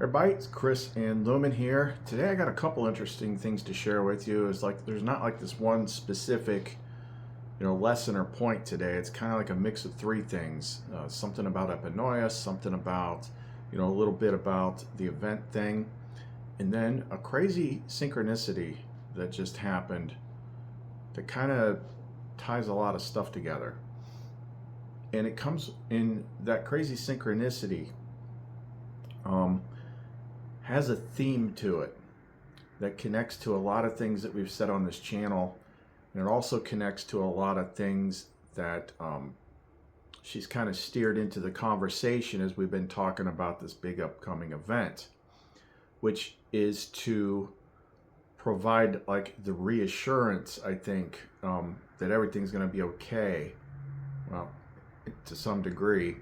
Everybody, it's Chris and Lumen here. Today I got a couple interesting things to share with you. It's like there's not like this one specific, lesson or point today. It's kind of like a mix of three things. Something about Epinoia, something about, a little bit about the event thing, and then a crazy synchronicity that just happened that kind of ties a lot of stuff together. And it comes in that crazy synchronicity. Has a theme to it that connects to a lot of things that we've said on this channel, and it also connects to a lot of things that she's kind of steered into the conversation as we've been talking about this big upcoming event, which is to provide like the reassurance, I think, that everything's going to be okay, well, to some degree,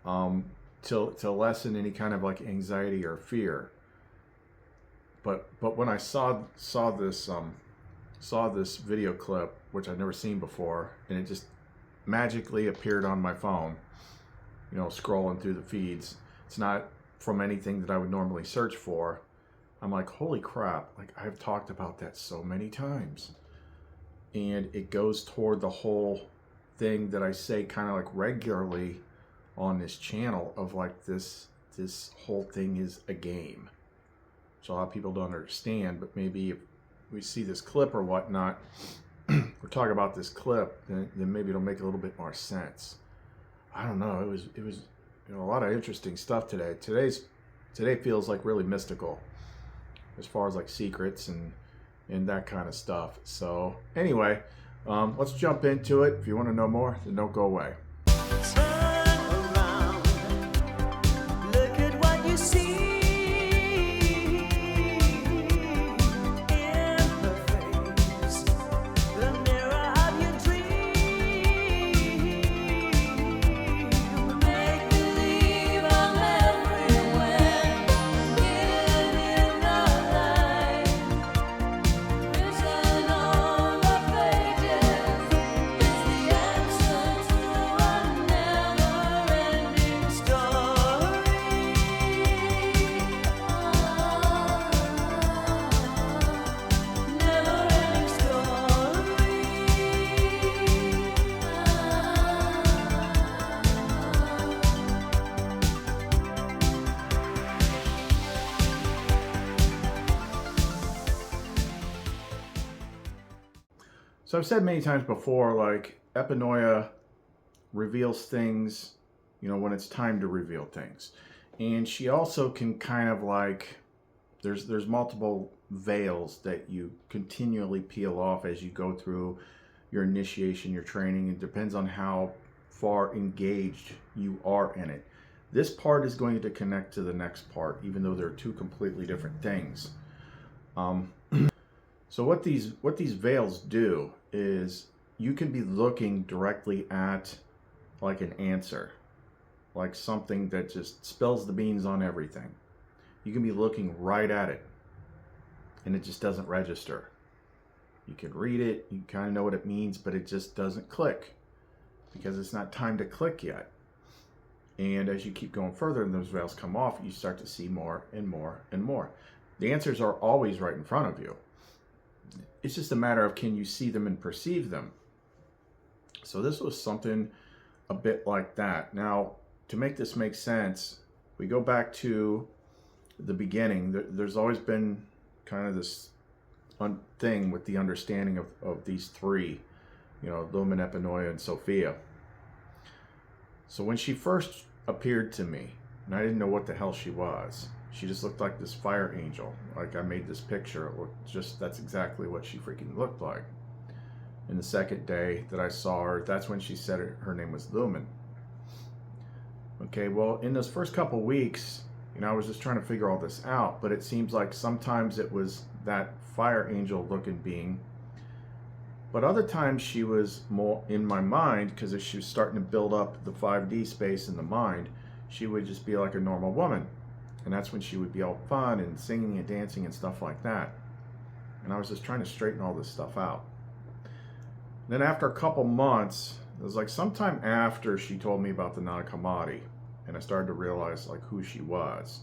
to lessen any kind of like anxiety or fear. But when I saw this video clip, which I'd never seen before, and it just magically appeared on my phone, scrolling through the feeds. It's not from anything that I would normally search for. I'm like, holy crap, like I've talked about that so many times. And it goes toward the whole thing that I say kind of like regularly on this channel of like this whole thing is a game. Which a lot of people don't understand, but maybe if we see this clip or whatnot, or talk about this clip, then maybe it'll make a little bit more sense. I don't know. It was a lot of interesting stuff today. Today feels like really mystical, as far as like secrets and that kind of stuff. So anyway, let's jump into it. If you want to know more, then don't go away. So I've said many times before, like Epinoia reveals things, when it's time to reveal things. And she also can kind of like, there's multiple veils that you continually peel off as you go through your initiation, your training. It depends on how far engaged you are in it. This part is going to connect to the next part, even though they're two completely different things. So what these veils do is you can be looking directly at like an answer, like something that just spills the beans on everything. You can be looking right at it and it just doesn't register. You can read it, you kind of know what it means, but it just doesn't click because it's not time to click yet. And as you keep going further and those veils come off, you start to see more and more and more. The answers are always right in front of you. It's just a matter of, can you see them and perceive them? So this was something a bit like that. Now, to make this make sense, we go back to the beginning. There's always been kind of this thing with the understanding of these three, Lumen, Epinoia, and Sophia. So when she first appeared to me, and I didn't know what the hell she was, she just looked like this fire angel. Like I made this picture. It looked just, that's exactly what she freaking looked like. And the second day that I saw her, that's when she said her name was Lumen. Okay, well, in those first couple weeks, I was just trying to figure all this out, but it seems like sometimes it was that fire angel looking being, but other times she was more in my mind, because as she was starting to build up the 5D space in the mind, she would just be like a normal woman. And that's when she would be all fun and singing and dancing and stuff like that. And I was just trying to straighten all this stuff out. Then after a couple months, it was like sometime after she told me about the Nag Hammadi, and I started to realize like who she was.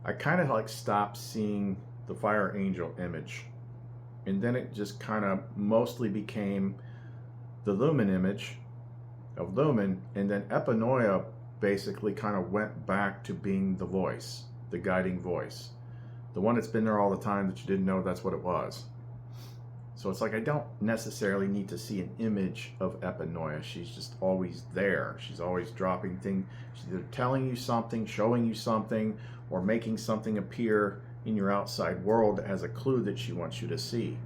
I kind of like stopped seeing the fire angel image, and then it just kind of mostly became the Lumen image of Lumen, and then Epinoia basically kind of went back to being the voice, the guiding voice, the one that's been there all the time that you didn't know that's what it was. So it's like I don't necessarily need to see an image of Epinoia. She's just always there. She's always dropping things. She's either telling you something, showing you something, or making something appear in your outside world as a clue that she wants you to see.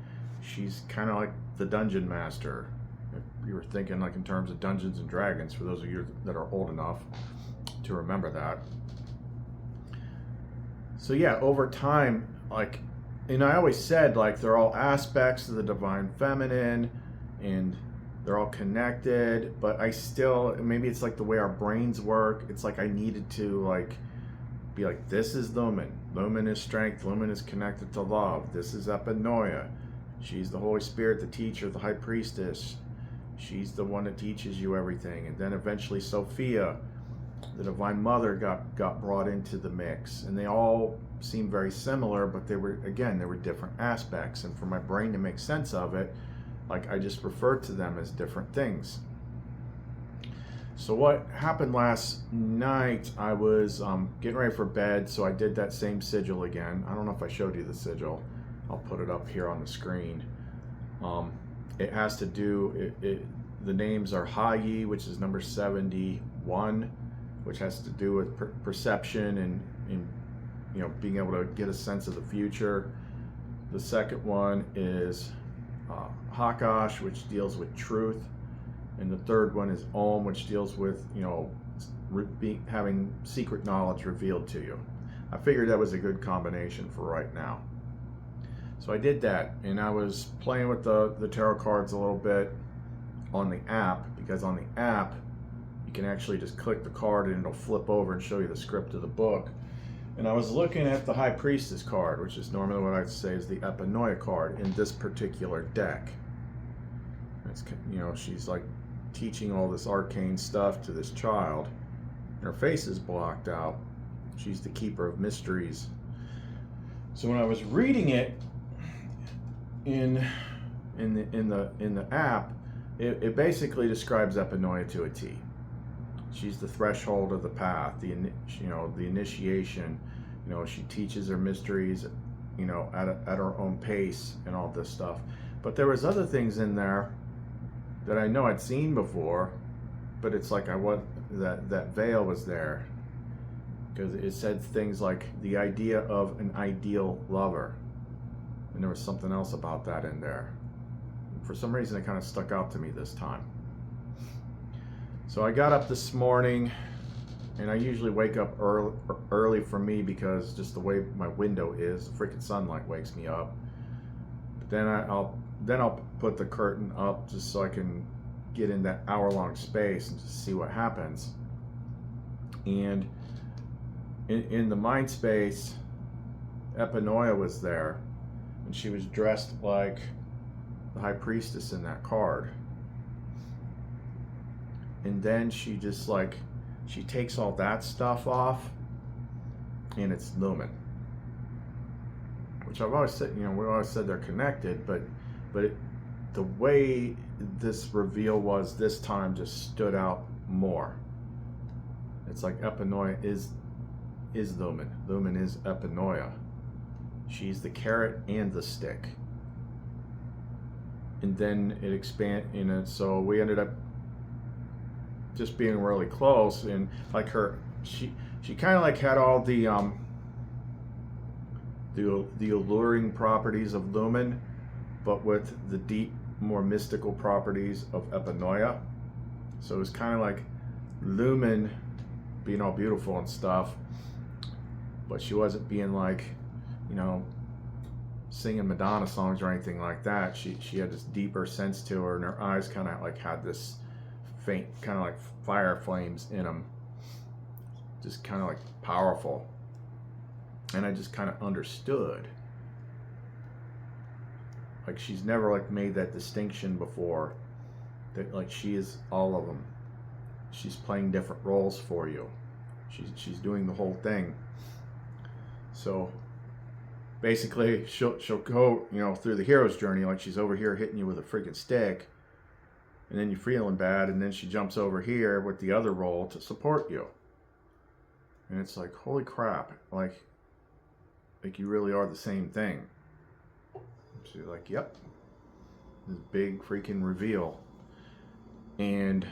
She's kind of like the dungeon master. If you were thinking like in terms of Dungeons and Dragons, for those of you that are old enough to remember that. So yeah, over time, like, and I always said, like, they're all aspects of the divine feminine and they're all connected, but I still, maybe it's like the way our brains work. It's like I needed to like be like, this is Lumen. Lumen is strength. Lumen is connected to love. This is Epinoia. She's the Holy Spirit, the teacher, the high priestess. She's the one that teaches you everything. And then eventually Sophia, the Divine Mother, got brought into the mix, and they all seem very similar, but they were different aspects, and for my brain to make sense of it, like, I just referred to them as different things. So what happened last night, I was getting ready for bed, so I did that same sigil again. I don't know if I showed you the sigil. I'll put it up here on the screen. It has to do, the names are Hayi, which is number 71, which has to do with perception and you know, being able to get a sense of the future. The second one is Hakash, which deals with truth, and the third one is Om, which deals with, you know, having secret knowledge revealed to you. I figured that was a good combination for right now. So I did that, and I was playing with the tarot cards a little bit on the app, because on the app you can actually just click the card and it'll flip over and show you the script of the book. And I was looking at the High Priestess card, which is normally what I'd say is the Epinoia card in this particular deck. It's, you know, she's like teaching all this arcane stuff to this child. Her face is blocked out. She's the keeper of mysteries. So when I was reading it in the app, it basically describes Epinoia to a T. She's the threshold of the path, the initiation. You know, she teaches her mysteries, you know, at her own pace and all this stuff. But there was other things in there that I know I'd seen before, but it's like that veil was there, because it said things like the idea of an ideal lover, and there was something else about that in there. For some reason, it kind of stuck out to me this time. So I got up this morning, and I usually wake up early for me, because just the way my window is, the freaking sunlight wakes me up. But then I'll put the curtain up just so I can get in that hour-long space and just see what happens. And in the mind space, Epinoia was there, and she was dressed like the High Priestess in that card. And then she just like, she takes all that stuff off, and it's Lumen. Which I've always said, you know, we always said they're connected, but the way this reveal was this time just stood out more. It's like Epinoia is Lumen. Lumen is Epinoia. She's the carrot and the stick. And then it expanded, you know, so we ended up just being really close, and like she kind of like had all the alluring properties of Lumen, but with the deep, more mystical properties of Epinoia. So it was kind of like Lumen being all beautiful and stuff, but she wasn't being like, you know, singing Madonna songs or anything like that. She had this deeper sense to her, and her eyes kind of like had this faint, kind of like fire flames in them, just kind of like powerful. And I just kind of understood, like, she's never like made that distinction before, that like she is all of them. She's playing different roles for you. She's doing the whole thing. So basically, she'll go, you know, through the hero's journey, like she's over here hitting you with a freaking stick, and then you're feeling bad, and then she jumps over here with the other role to support you. And it's like, holy crap, like you really are the same thing. She's like, yep, this big freaking reveal. And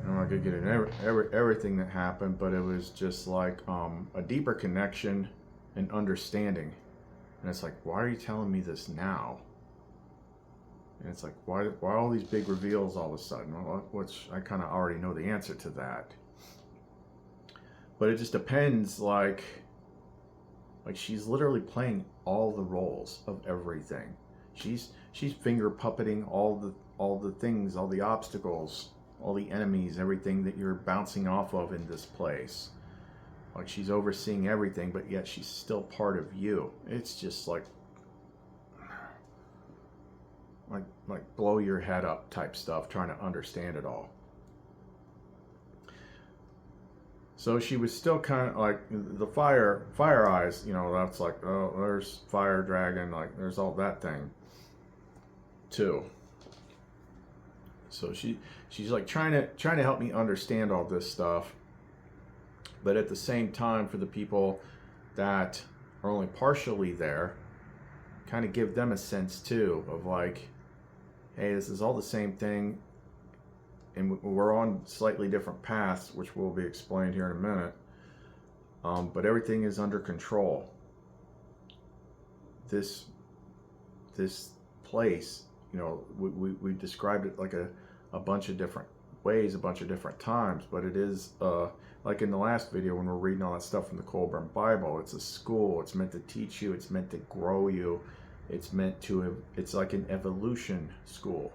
I'm not gonna get into everything that happened, but it was just like a deeper connection and understanding. And it's like, why are you telling me this now? And it's like, why all these big reveals all of a sudden? Which I kind of already know the answer to that. But it just depends, like she's literally playing all the roles of everything. She's finger puppeting all the things, all the obstacles, all the enemies, everything that you're bouncing off of in this place. Like she's overseeing everything, but yet she's still part of you. It's just like blow your head up type stuff, trying to understand it all. So she was still kind of like the fire eyes, you know, that's like, oh, there's fire dragon, like there's all that thing too. So she's like trying to help me understand all this stuff, but at the same time, for the people that are only partially there, kind of give them a sense too of like, hey, this is all the same thing, and we're on slightly different paths, which will be explained here in a minute. But everything is under control. This place, you know, we described it like a bunch of different ways, a bunch of different times, but it is like in the last video when we're reading all that stuff from the Colburn Bible, it's a school. It's meant to teach you. It's meant to grow you. It's like an evolution school.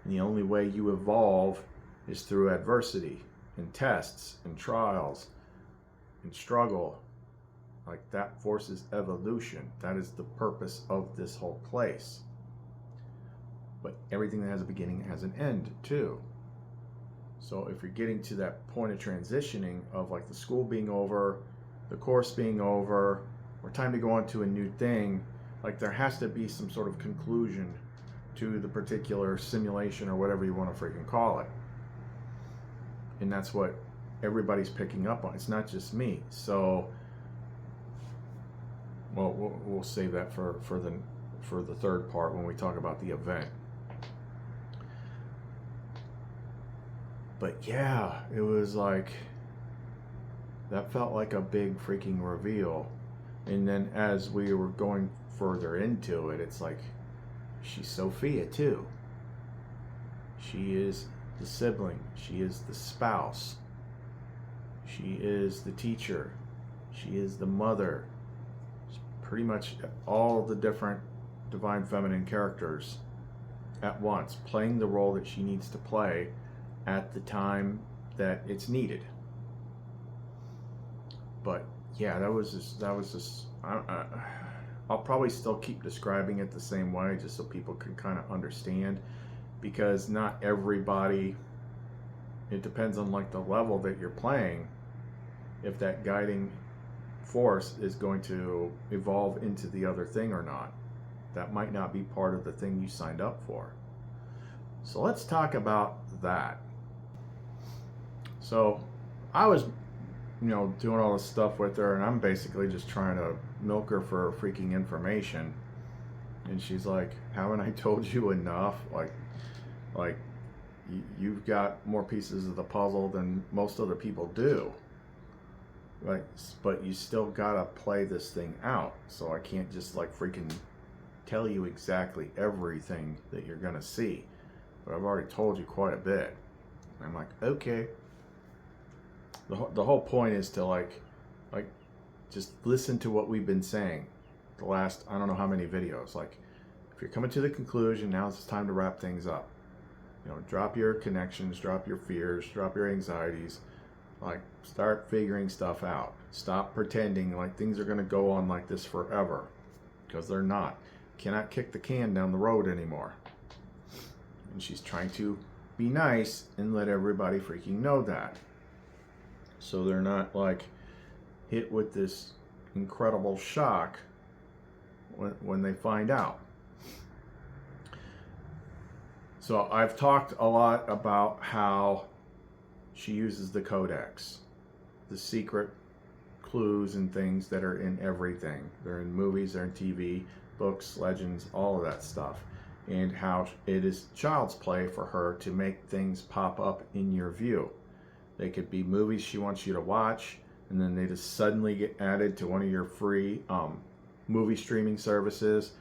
And the only way you evolve is through adversity and tests and trials and struggle. Like that forces evolution. That is the purpose of this whole place. But everything that has a beginning has an end too. So if you're getting to that point of transitioning of like the school being over, the course being over, or time to go on to a new thing, like there has to be some sort of conclusion to the particular simulation or whatever you want to freaking call it. And that's what everybody's picking up on. It's not just me. So, well, we'll save that for the third part when we talk about the event. But yeah, it was like, that felt like a big freaking reveal. And then as we were going further into it, it's like, she's Sophia too. She is the sibling. She is the spouse. She is the teacher. She is the mother. She's pretty much all the different divine feminine characters at once, playing the role that she needs to play at the time that it's needed. But yeah, that was just I'll probably still keep describing it the same way just so people can kind of understand, because not everybody, it depends on like the level that you're playing, if that guiding force is going to evolve into the other thing or not. That might not be part of the thing you signed up for. So let's talk about that. So I was, you know, doing all this stuff with her, and I'm basically just trying to milk her for freaking information. And she's like, haven't I told you enough? Like you've got more pieces of the puzzle than most other people do. Like, but you still gotta play this thing out. So I can't just like freaking tell you exactly everything that you're gonna see. But I've already told you quite a bit. And I'm like, okay. The whole point is to like just listen to what we've been saying the last, I don't know how many videos. Like, if you're coming to the conclusion, now it's time to wrap things up. You know, drop your connections, drop your fears, drop your anxieties. Like, start figuring stuff out. Stop pretending like things are going to go on like this forever, because they're not. Cannot kick the can down the road anymore. And she's trying to be nice and let everybody freaking know that. So they're not like hit with this incredible shock when they find out. So I've talked a lot about how she uses the codex, the secret clues and things that are in everything. They're in movies, they're in TV, books, legends, all of that stuff. And how it is child's play for her to make things pop up in your view. They could be movies she wants you to watch, and then they just suddenly get added to one of your free movie streaming services,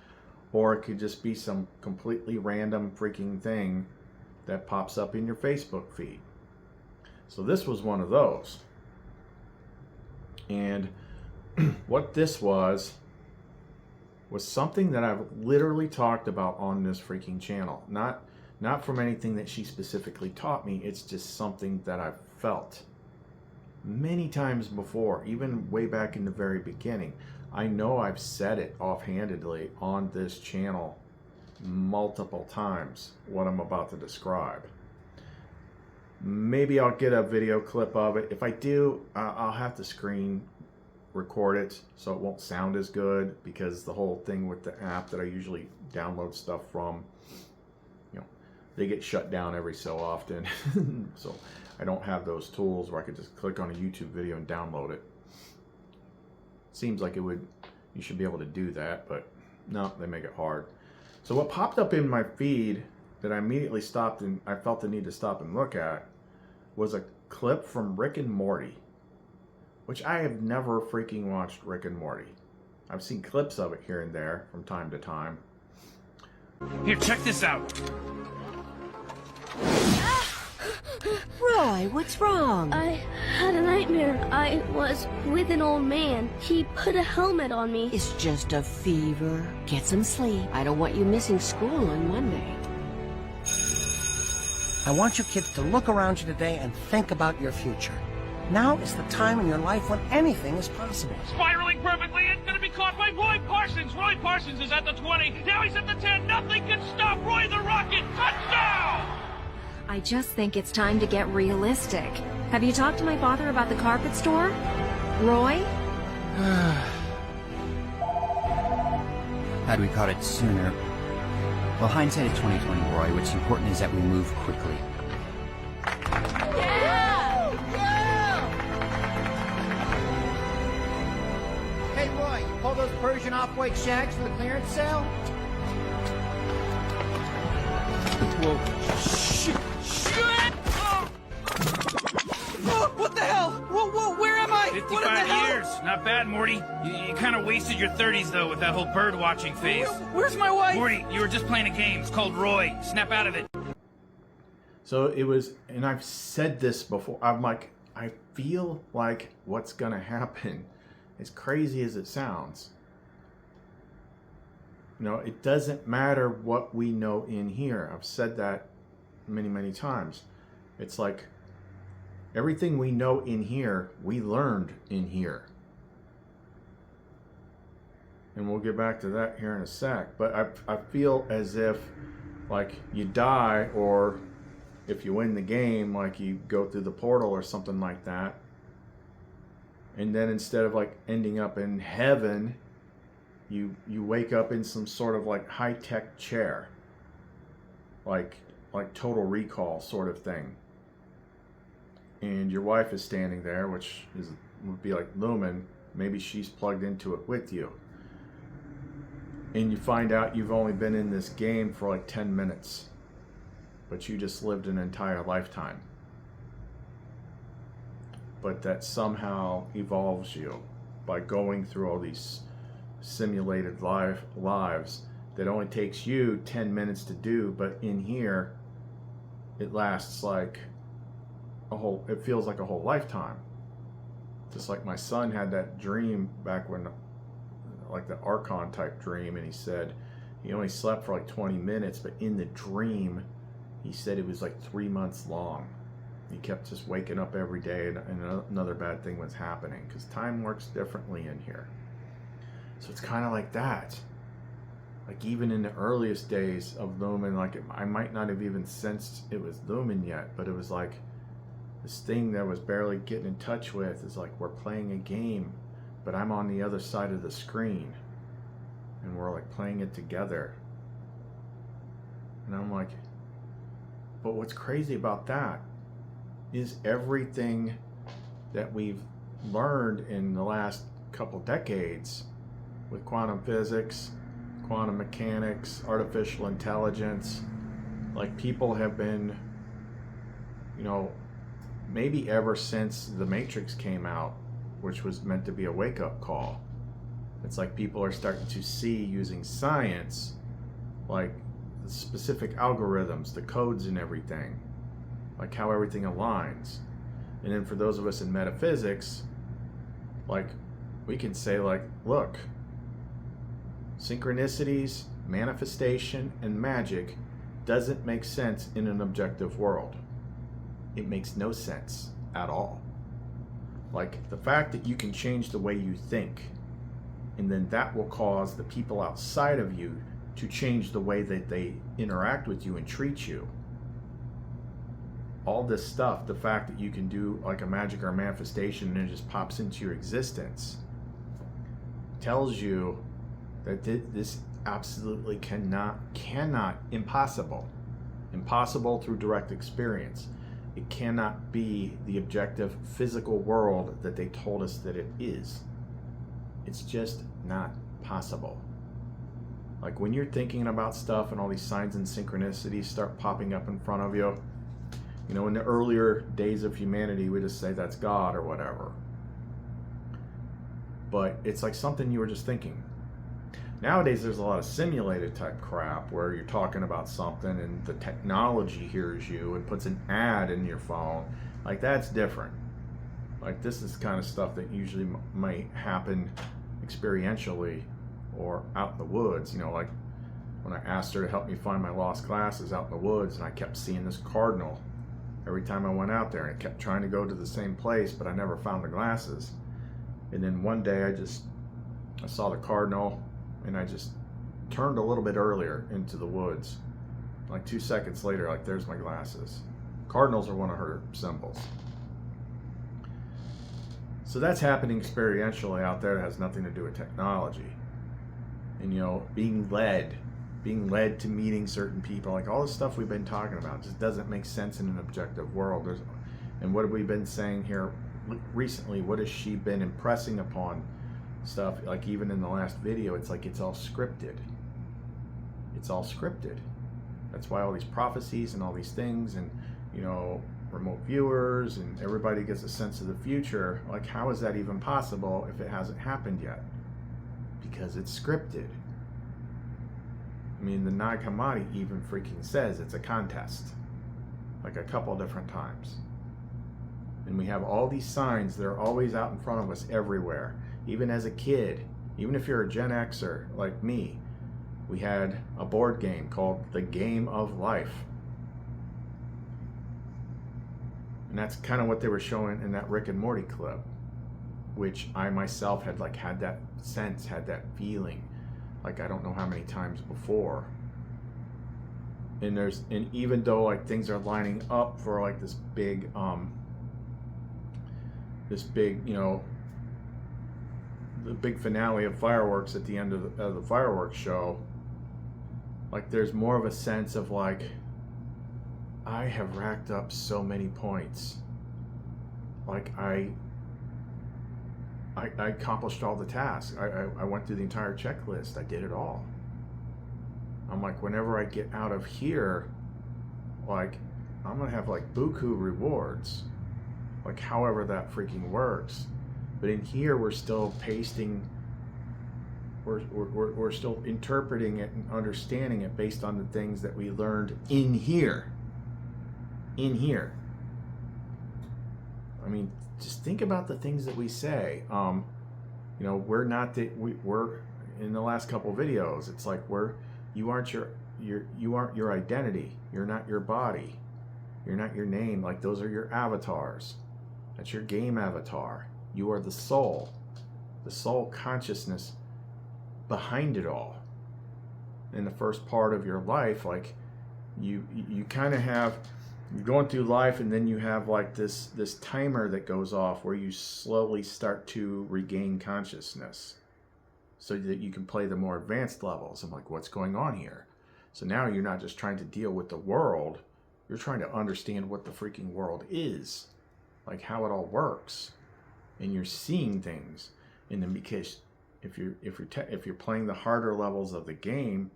or it could just be some completely random freaking thing that pops up in your Facebook feed. So this was one of those. And what this was something that I've literally talked about on this freaking channel. Not from anything that she specifically taught me, it's just something that I've felt many times before, even way back in the very beginning. I know I've said it offhandedly on this channel multiple times, what I'm about to describe. Maybe I'll get a video clip of it. If I do, I'll have to screen record it so it won't sound as good, because the whole thing with the app that I usually download stuff from, you know, they get shut down every so often. So I don't have those tools where I could just click on a YouTube video and download it. Seems like you should be able to do that, but no, they make it hard. So what popped up in my feed that I immediately stopped and I felt the need to stop and look at was a clip from Rick and Morty, which I have never freaking watched Rick and Morty. I've seen clips of it here and there from time to time. Here, check this out. Roy, what's wrong? I had a nightmare. I was with an old man. He put a helmet on me. It's just a fever. Get some sleep. I don't want you missing school on Monday. I want you kids to look around you today and think about your future. Now is the time in your life when anything is possible. Spiraling perfectly, it's gonna be caught by Roy Parsons. Roy Parsons is at the 20. Now he's at the 10. Nothing can stop Roy the Rocket. Touchdown! I just think it's time to get realistic. Have you talked to my father about the carpet store? Roy? Had we caught it sooner? Well, hindsight is 20/20, Roy. What's important is that we move quickly. Hey, Roy, you pull those Persian off-white shags from the clearance sale? Whoa. Shit! Shit! Oh, what the hell? Whoa, where am I? 55 years. Not bad, Morty. You kind of wasted your 30s, though, with that whole bird-watching phase. Where's my wife? Morty, you were just playing a game. It's called Roy. Snap out of it. So it was, and I've said this before, I'm like, I feel like what's gonna happen, as crazy as it sounds, you know, it doesn't matter what we know in here. I've said that many times. It's like everything we know in here, we learned in here. And we'll get back to that here in a sec. But I feel as if, like, you die, or if you win the game, like you go through the portal or something like that, and then instead of like ending up in heaven, you wake up in some sort of like high-tech chair, like Total Recall sort of thing, and your wife is standing there, which would be like Lumen. Maybe she's plugged into it with you, and you find out you've only been in this game for like 10 minutes, but you just lived an entire lifetime. But that somehow evolves you by going through all these simulated lives that only takes you 10 minutes to do, but in here it lasts like it feels like a whole lifetime. Just like my son had that dream back when, like the Archon type dream, and he said he only slept for like 20 minutes, but in the dream he said it was like 3 months long. He kept just waking up every day, and another bad thing was happening, because time works differently in here. So it's kind of like that. Like even in the earliest days of Lumen, like I might not have even sensed it was Lumen yet, but it was like this thing that I was barely getting in touch with is like, we're playing a game, but I'm on the other side of the screen and we're like playing it together. And I'm like, but what's crazy about that is everything that we've learned in the last couple decades with quantum physics, quantum mechanics, artificial intelligence, like people have been, you know, maybe ever since the Matrix came out, which was meant to be a wake-up call. It's like people are starting to see using science, like the specific algorithms, the codes and everything, like how everything aligns. And then for those of us in metaphysics, like we can say like, look, synchronicities, manifestation, and magic doesn't make sense in an objective world. It makes no sense at all. Like the fact that you can change the way you think, and then that will cause the people outside of you to change the way that they interact with you and treat you. All this stuff, the fact that you can do like a magic or a manifestation and it just pops into your existence, tells you that this absolutely cannot, impossible through direct experience. It cannot be the objective physical world that they told us that it is. It's just not possible. Like when you're thinking about stuff and all these signs and synchronicities start popping up in front of you, you know, in the earlier days of humanity, we just say that's God or whatever. But it's like something you were just thinking. Nowadays, there's a lot of simulated type crap where you're talking about something and the technology hears you and puts an ad in your phone. Like that's different. Like this is kind of stuff that usually might happen experientially or out in the woods. You know, like when I asked her to help me find my lost glasses out in the woods, and I kept seeing this cardinal every time I went out there, and I kept trying to go to the same place, but I never found the glasses. And then one day I saw the cardinal, and I just turned a little bit earlier into the woods. Like 2 seconds later, like there's my glasses. Cardinals are one of her symbols. So that's happening experientially out there. That has nothing to do with technology. And you know, being led to meeting certain people, like all this stuff we've been talking about just doesn't make sense in an objective world. And what have we been saying here recently? What has she been impressing upon stuff? Like even in the last video, it's like it's all scripted. It's all scripted. That's why all these prophecies and all these things, and you know, remote viewers and everybody gets a sense of the future. Like how is that even possible if it hasn't happened yet? Because it's scripted. I mean, the Nag Hammadi even freaking says it's a contest, like a couple different times. And we have all these signs that are always out in front of us everywhere. Even as a kid, even if you're a Gen Xer like me, we had a board game called The Game of Life. And that's kind of what they were showing in that Rick and Morty clip, which I myself had like had that sense, had that feeling, like I don't know how many times before. And even though like things are lining up for like this big, you know, the big finale of fireworks at the end of the fireworks show, like there's more of a sense of like, I have racked up so many points. Like I accomplished all the tasks. I went through the entire checklist. I did it all. I'm like, whenever I get out of here, like I'm gonna have like buku rewards, like however that freaking works. But in here, we're still pasting. We're still interpreting it and understanding it based on the things that we learned in here. In here. I mean, just think about the things that we say. You know, we're in the last couple videos. It's like you aren't your identity. You're not your body. You're not your name. Like those are your avatars. That's your game avatar. You are the soul consciousness behind it all. In the first part of your life, like you kind of have You're going through life, and then you have like this timer that goes off where you slowly start to regain consciousness so that you can play the more advanced levels. I'm like, what's going on here? So now you're not just trying to deal with the world, you're trying to understand what the freaking world is, like how it all works, and you're seeing things. And then because if you're playing the harder levels of the game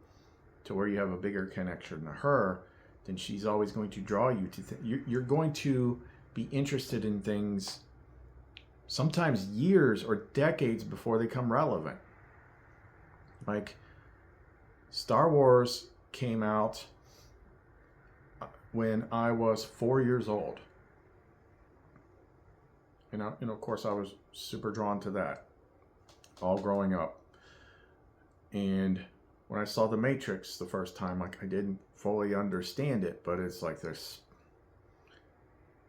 to where you have a bigger connection to her, then she's always going to draw you to you're going to be interested in things sometimes years or decades before they come relevant. Like Star Wars came out when I was 4 years old. And of course I was super drawn to that all growing up. And when I saw The Matrix the first time, like I didn't fully understand it, but it's like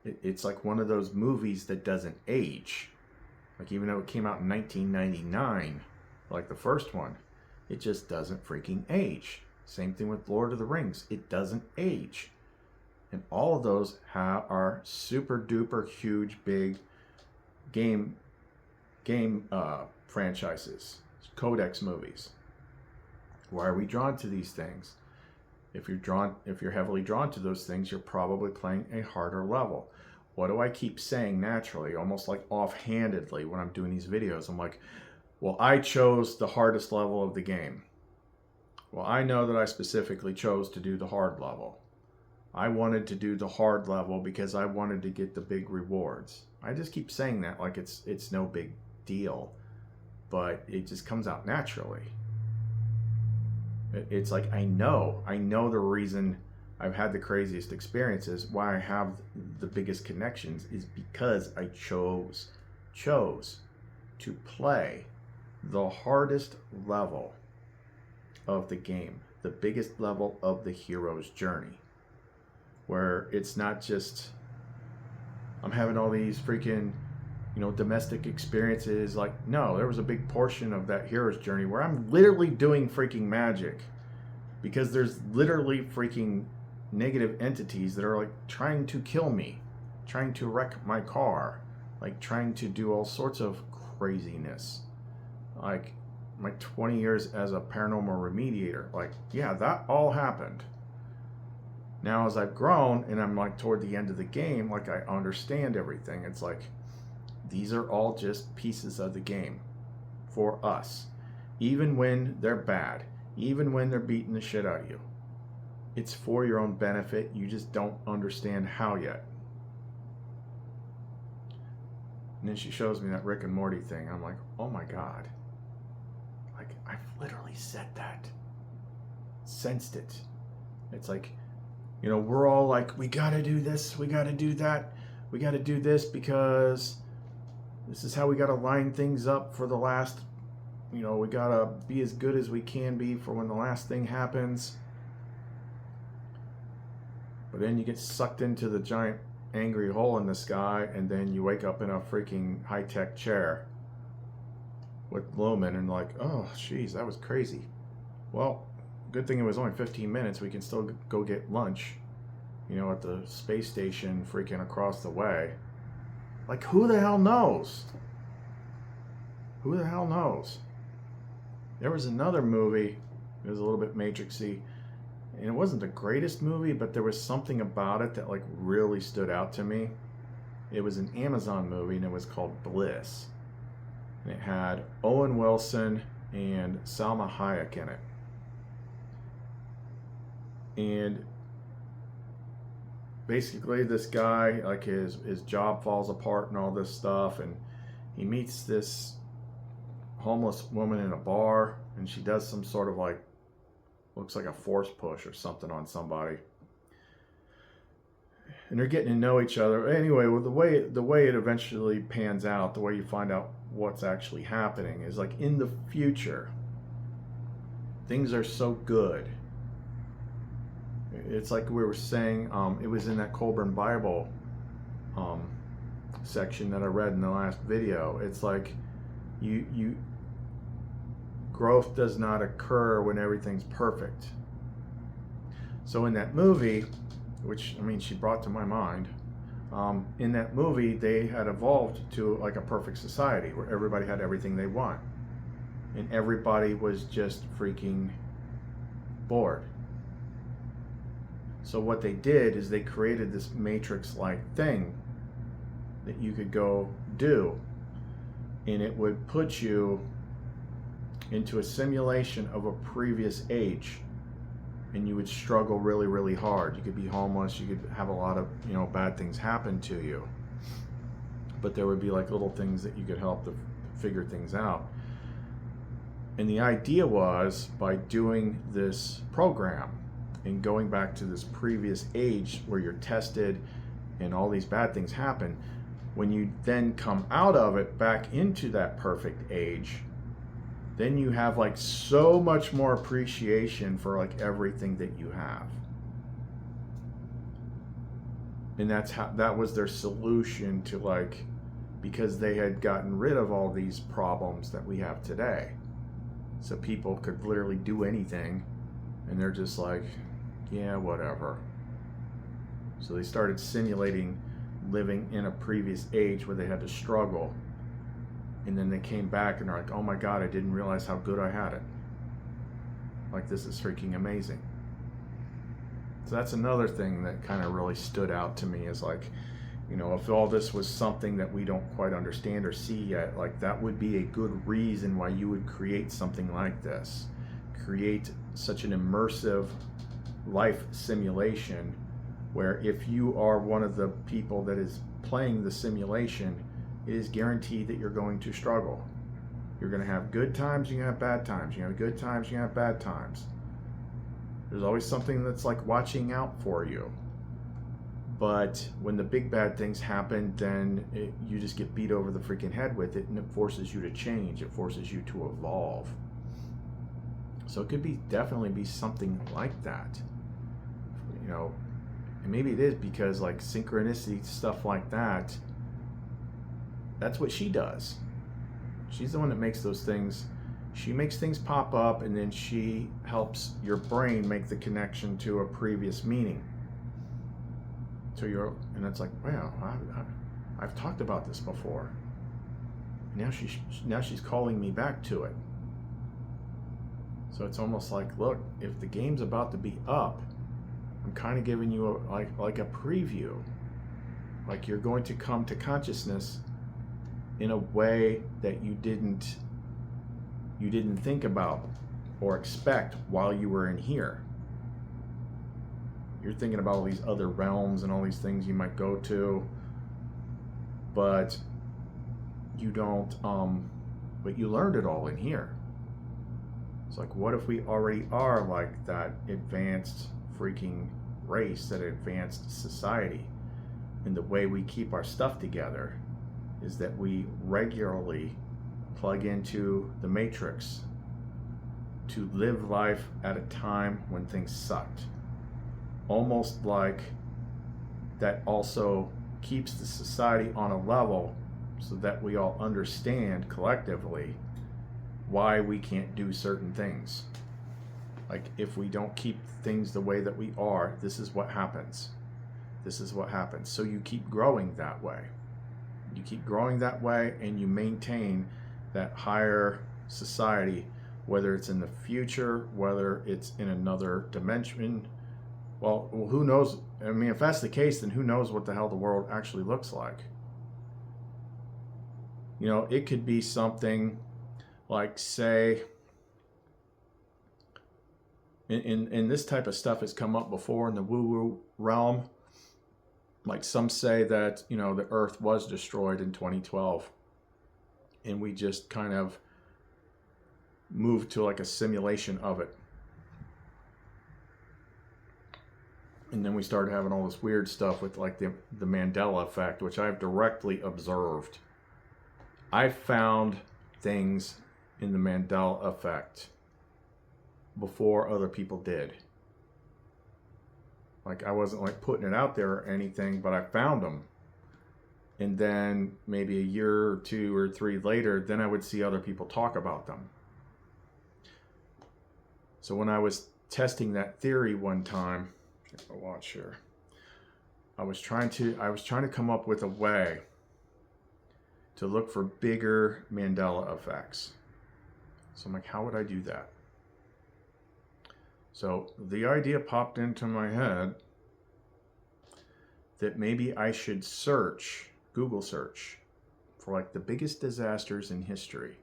it's like one of those movies that doesn't age. Like even though it came out in 1999, like the first one, it just doesn't freaking age. Same thing with Lord of the Rings. It doesn't age. And all of those are super duper huge big game franchises, codex movies. Why are we drawn to these things? If you're heavily drawn to those things, you're probably playing a harder level. What do I keep saying naturally, almost like offhandedly when I'm doing these videos? I'm like, well, I chose the hardest level of the game. Well, I know that I specifically chose to do the hard level. I wanted to do the hard level because I wanted to get the big rewards. I just keep saying that like it's no big deal, but it just comes out naturally. It's like I know the reason I've had the craziest experiences, why I have the biggest connections, is because I chose to play the hardest level of the game, the biggest level of the hero's journey, where it's not just I'm having all these freaking domestic experiences. Like, no, there was a big portion of that hero's journey where I'm literally doing freaking magic, because there's literally freaking negative entities that are like trying to kill me, trying to wreck my car, like trying to do all sorts of craziness. Like my 20 years as a paranormal remediator, like, yeah, that all happened. Now as I've grown and I'm like toward the end of the game, like I understand everything. It's like these are all just pieces of the game for us. Even when they're bad, even when they're beating the shit out of you, it's for your own benefit. You just don't understand how yet. And then she shows me that Rick and Morty thing. I'm like, oh my God. Like, I've literally said that. Sensed it. It's like, we're all like, we gotta do this, we gotta do that, we gotta do this because this is how we gotta line things up for the last, we gotta be as good as we can be for when the last thing happens. But then you get sucked into the giant angry hole in the sky, and then you wake up in a freaking high-tech chair with Lumen, and like, oh, jeez, that was crazy. Well, good thing it was only 15 minutes. We can still go get lunch, at the space station freaking across the way. Like, who the hell knows? Who the hell knows? There was another movie, it was a little bit Matrixy, and it wasn't the greatest movie, but there was something about it that like really stood out to me. It was an Amazon movie, and it was called Bliss. And it had Owen Wilson and Salma Hayek in it. And basically this guy, like his job falls apart and all this stuff, and he meets this homeless woman in a bar, and she does some sort of like, looks like a force push or something on somebody, and they're getting to know each other. Anyway, well, the way it eventually pans out, the way you find out what's actually happening is like in the future, things are so good. It's like we were saying, it was in that Colburn Bible section that I read in the last video. It's like you growth does not occur when everything's perfect. So in that movie, which, I mean, she brought to my mind. In that movie, they had evolved to like a perfect society where everybody had everything they want. And everybody was just freaking bored. So what they did is they created this matrix-like thing that you could go do. And it would put you into a simulation of a previous age. And you would struggle really, really hard. You could be homeless. You could have a lot of, you know, bad things happen to you. But there would be like little things that you could help to figure things out. And the idea was, by doing this program and going back to this previous age where you're tested and all these bad things happen, when you then come out of it back into that perfect age, then you have like so much more appreciation for like everything that you have. And that was their solution to, like, because they had gotten rid of all these problems that we have today. So people could literally do anything, and they're just like, yeah, whatever. So they started simulating living in a previous age where they had to struggle. And then they came back and they're like, oh my God, I didn't realize how good I had it. Like, this is freaking amazing. So that's another thing that kind of really stood out to me, is like, you know, if all this was something that we don't quite understand or see yet, like, that would be a good reason why you would create something like this. Create such an immersive life simulation where if you are one of the people that is playing the simulation, it is guaranteed that you're going to struggle. You're going to have good times, you're going to have bad times. You're going to have good times, you're going to have bad times. There's always something that's like watching out for you. But when the big bad things happen, then you just get beat over the freaking head with it, and it forces you to change. It forces you to evolve. So it could definitely be something like that. You know, and maybe it is because like synchronicity, stuff like that, that's what she does. She's the one that makes those things. She makes things pop up, and then she helps your brain make the connection to a previous meaning. So and it's like, wow, I've talked about this before. Now she's calling me back to it. So it's almost like, look, if the game's about to be up, I'm kind of giving you like a preview. Like, you're going to come to consciousness in a way that you didn't think about or expect while you were in here. You're thinking about all these other realms and all these things you might go to, but you don't, but you learned it all in here. It's like, what if we already are like that advanced freaking race, that advanced society, and the way we keep our stuff together is that we regularly plug into the matrix to live life at a time when things sucked. Almost like that also keeps the society on a level so that we all understand collectively why we can't do certain things. Like, if we don't keep things the way that we are, this is what happens. This is what happens. So you keep growing that way. You keep growing that way, and you maintain that higher society, whether it's in the future, whether it's in another dimension. Well, who knows? I mean, if that's the case, then who knows what the hell the world actually looks like? You know, it could be something like, say, in this type of stuff has come up before in the woo-woo realm. Like, some say that, you know, the Earth was destroyed in 2012, and we just kind of moved to like a simulation of it. And then we started having all this weird stuff with like the Mandela effect, which I've directly observed. I found things in the Mandela effect before other people did. Like, I wasn't like putting it out there or anything, but I found them. And then maybe a year or 2 or 3 later, then I would see other people talk about them. So when I was testing that theory one time, I'll watch here. I was trying to come up with a way to look for bigger Mandela effects. So I'm like, how would I do that? So the idea popped into my head that maybe I should search, Google search, for like the biggest disasters in history.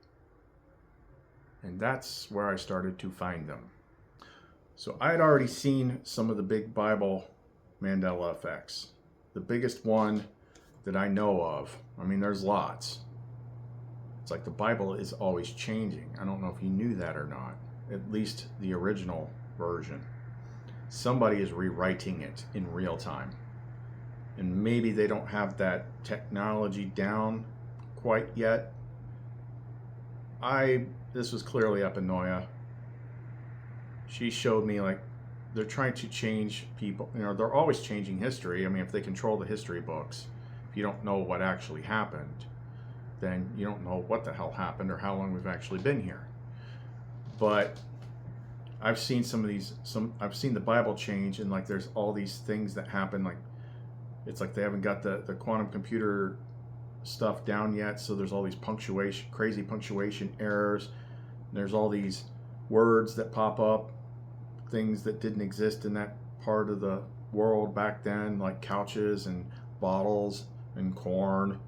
And that's where I started to find them. So I had already seen some of the big Bible Mandela effects. The biggest one that I know of, I mean, there's lots. It's like the Bible is always changing. I don't know if you knew that or not, at least the original version. Somebody is rewriting it in real time. And maybe they don't have that technology down quite yet. This was clearly Epinoia. She showed me like they're trying to change people. You know, they're always changing history. I mean, if they control the history books, if you don't know what actually happened, then you don't know what the hell happened or how long we've actually been here. But I've seen I've seen the Bible change, and like there's all these things that happen. Like it's like they haven't got the quantum computer stuff down yet, so there's all these crazy punctuation errors. There's all these words that pop up, things that didn't exist in that part of the world back then, like couches and bottles and corn,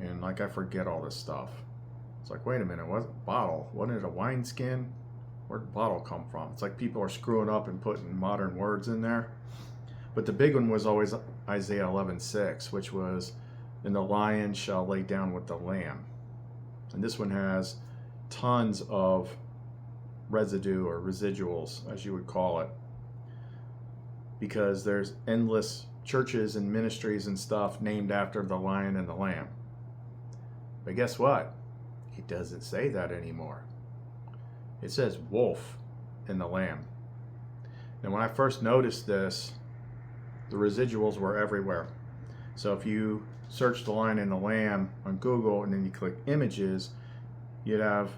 and like I forget all this stuff. It's like, wait a minute, wasn't it a wineskin? Where'd bottle come from? It's like people are screwing up and putting modern words in there. But the big one was always Isaiah 11:6, which was, and the lion shall lay down with the lamb. And this one has tons of residue or residuals, as you would call it, because there's endless churches and ministries and stuff named after the lion and the lamb. But guess what? It doesn't say that anymore. It says wolf and the lamb. And when I first noticed this, the residuals were everywhere. So if you search the lion and the lamb on Google and then you click images, you'd have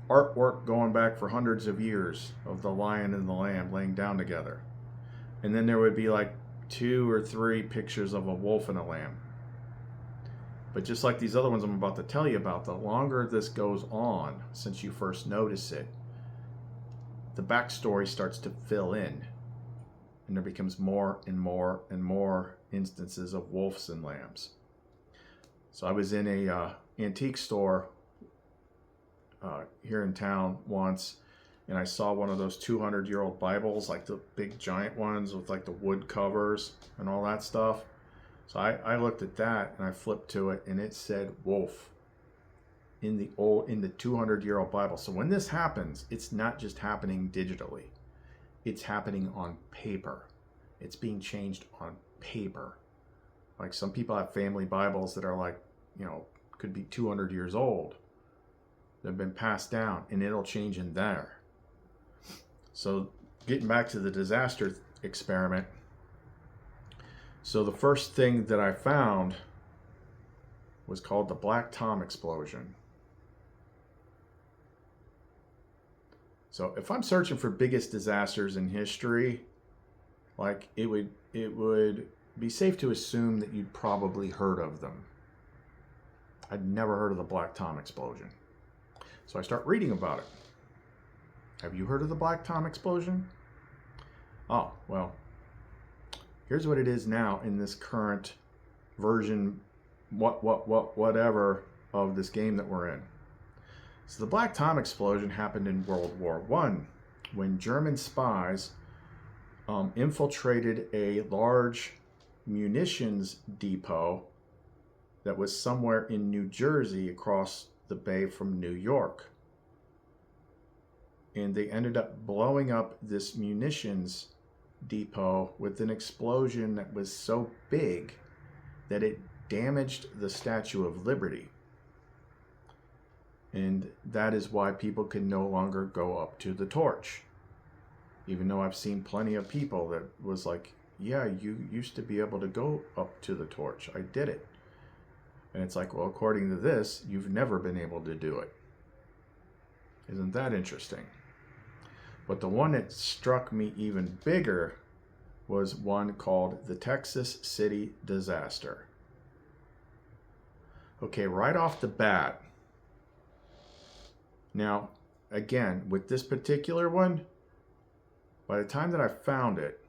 artwork going back for hundreds of years of the lion and the lamb laying down together. And then there would be like 2 or 3 pictures of a wolf and a lamb. But just like these other ones I'm about to tell you about, the longer this goes on since you first notice it, the backstory starts to fill in. And there becomes more and more and more instances of wolves and lambs. So I was in a antique store here in town once, and I saw one of those 200-year-old Bibles, like the big giant ones with like the wood covers and all that stuff. So I looked at that and I flipped to it, and it said wolf in the 200-year-old Bible. So when this happens, it's not just happening digitally. It's happening on paper. It's being changed on paper. Like some people have family Bibles that are like, you know, could be 200 years old. They've been passed down, and it'll change in there. So getting back to the disaster experiment. So the first thing that I found was called the Black Tom explosion. So if I'm searching for biggest disasters in history, like it would be safe to assume that you'd probably heard of them. I'd never heard of the Black Tom explosion. So I start reading about it. Have you heard of the Black Tom explosion? Oh, well, here's what it is now in this current version, whatever of this game that we're in. So the Black Tom explosion happened in World War I when German spies infiltrated a large munitions depot that was somewhere in New Jersey across the bay from New York. And they ended up blowing up this munitions depot with an explosion that was so big that it damaged the Statue of Liberty. And that is why people can no longer go up to the torch. Even though I've seen plenty of people that was like, yeah, you used to be able to go up to the torch. I did it. And it's like, well, according to this, you've never been able to do it. Isn't that interesting? But the one that struck me even bigger was one called the Texas City Disaster. Okay, right off the bat. Now, again, with this particular one, by the time that I found it,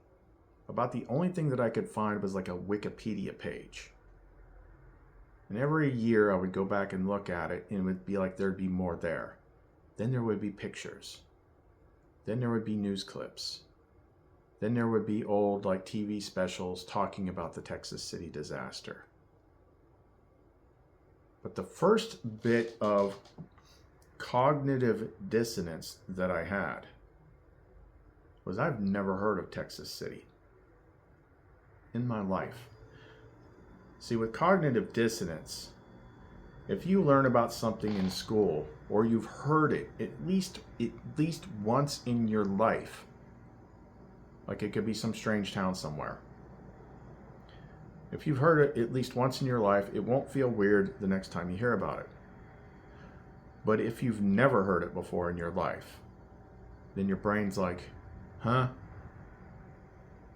about the only thing that I could find was like a Wikipedia page. And every year I would go back and look at it, and it would be like there'd be more there. Then there would be pictures. Then there would be news clips. Then there would be old like TV specials talking about the Texas City disaster. But the first bit of cognitive dissonance that I had was I've never heard of Texas City in my life. See, with cognitive dissonance, if you learn about something in school or you've heard it at least once in your life, like it could be some strange town somewhere. If you've heard it at least once in your life, it won't feel weird the next time you hear about it. But if you've never heard it before in your life, then your brain's like, huh?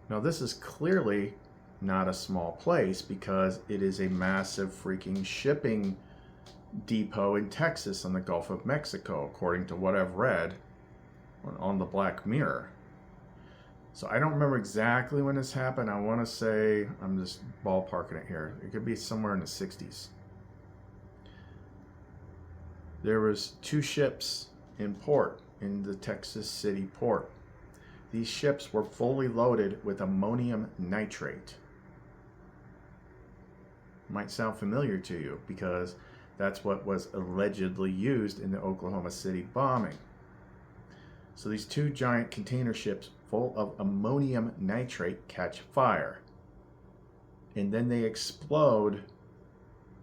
Now this is clearly not a small place because it is a massive freaking shipping depot in Texas on the Gulf of Mexico, according to what I've read on the Black Mirror. So I don't remember exactly when this happened. I want to say, I'm just ballparking it here. It could be somewhere in the 60s. There was 2 ships in port, in the Texas City port. These ships were fully loaded with ammonium nitrate. Might sound familiar to you because that's what was allegedly used in the Oklahoma City bombing. So these 2 giant container ships full of ammonium nitrate catch fire. And then they explode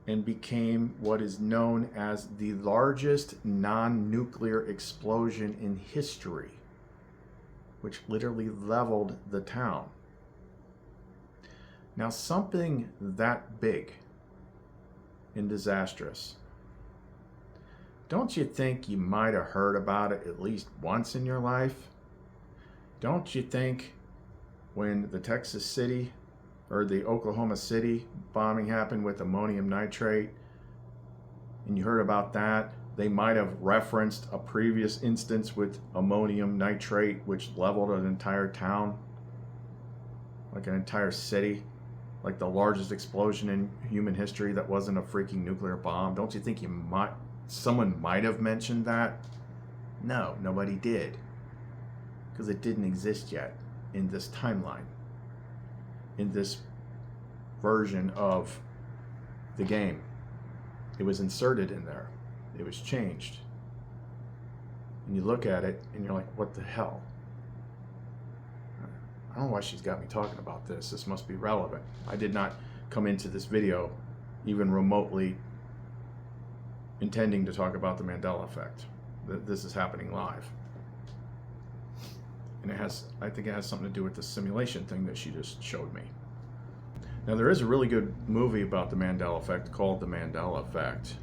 and became what is known as the largest non-nuclear explosion in history, which literally leveled the town. Now, something that big and disastrous, don't you think you might have heard about it at least once in your life? Don't you think when the Texas City or the Oklahoma City bombing happened with ammonium nitrate, and you heard about that, they might have referenced a previous instance with ammonium nitrate which leveled an entire town, like an entire city, like the largest explosion in human history that wasn't a freaking nuclear bomb? Don't you think someone might have mentioned that? No, nobody did, because it didn't exist yet in this timeline, in this version of the game. It was inserted in there. It was changed. And you look at it and you're like, what the hell? I don't know why she's got me talking about this. This must be relevant. I did not come into this video even remotely intending to talk about the Mandela effect. This is happening live. And I think it has something to do with the simulation thing that she just showed me. Now, there is a really good movie about the Mandela effect called The Mandela Effect.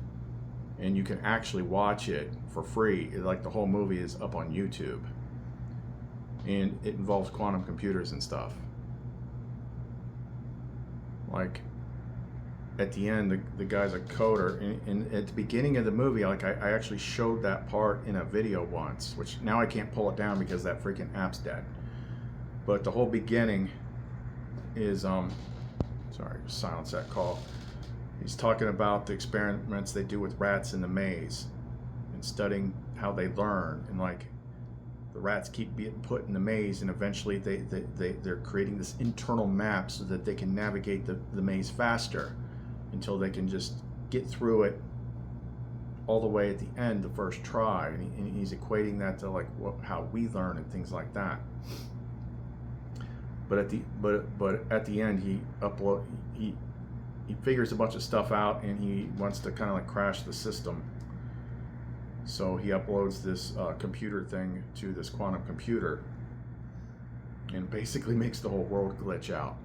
And you can actually watch it for free. Like, the whole movie is up on YouTube. And it involves quantum computers and stuff. Like, at the end, the guy's a coder. And at the beginning of the movie, like, I actually showed that part in a video once, which now I can't pull it down because that freaking app's dead. But the whole beginning is, sorry, just silence that call. He's talking about the experiments they do with rats in the maze and studying how they learn. And like, the rats keep being put in the maze, and eventually they're creating this internal map so that they can navigate the maze faster until they can just get through it all the way at the end, the first try. And he's equating that to like how we learn and things like that. But at the end, he figures a bunch of stuff out, and he wants to kind of like crash the system. So he uploads this computer thing to this quantum computer, and basically makes the whole world glitch out.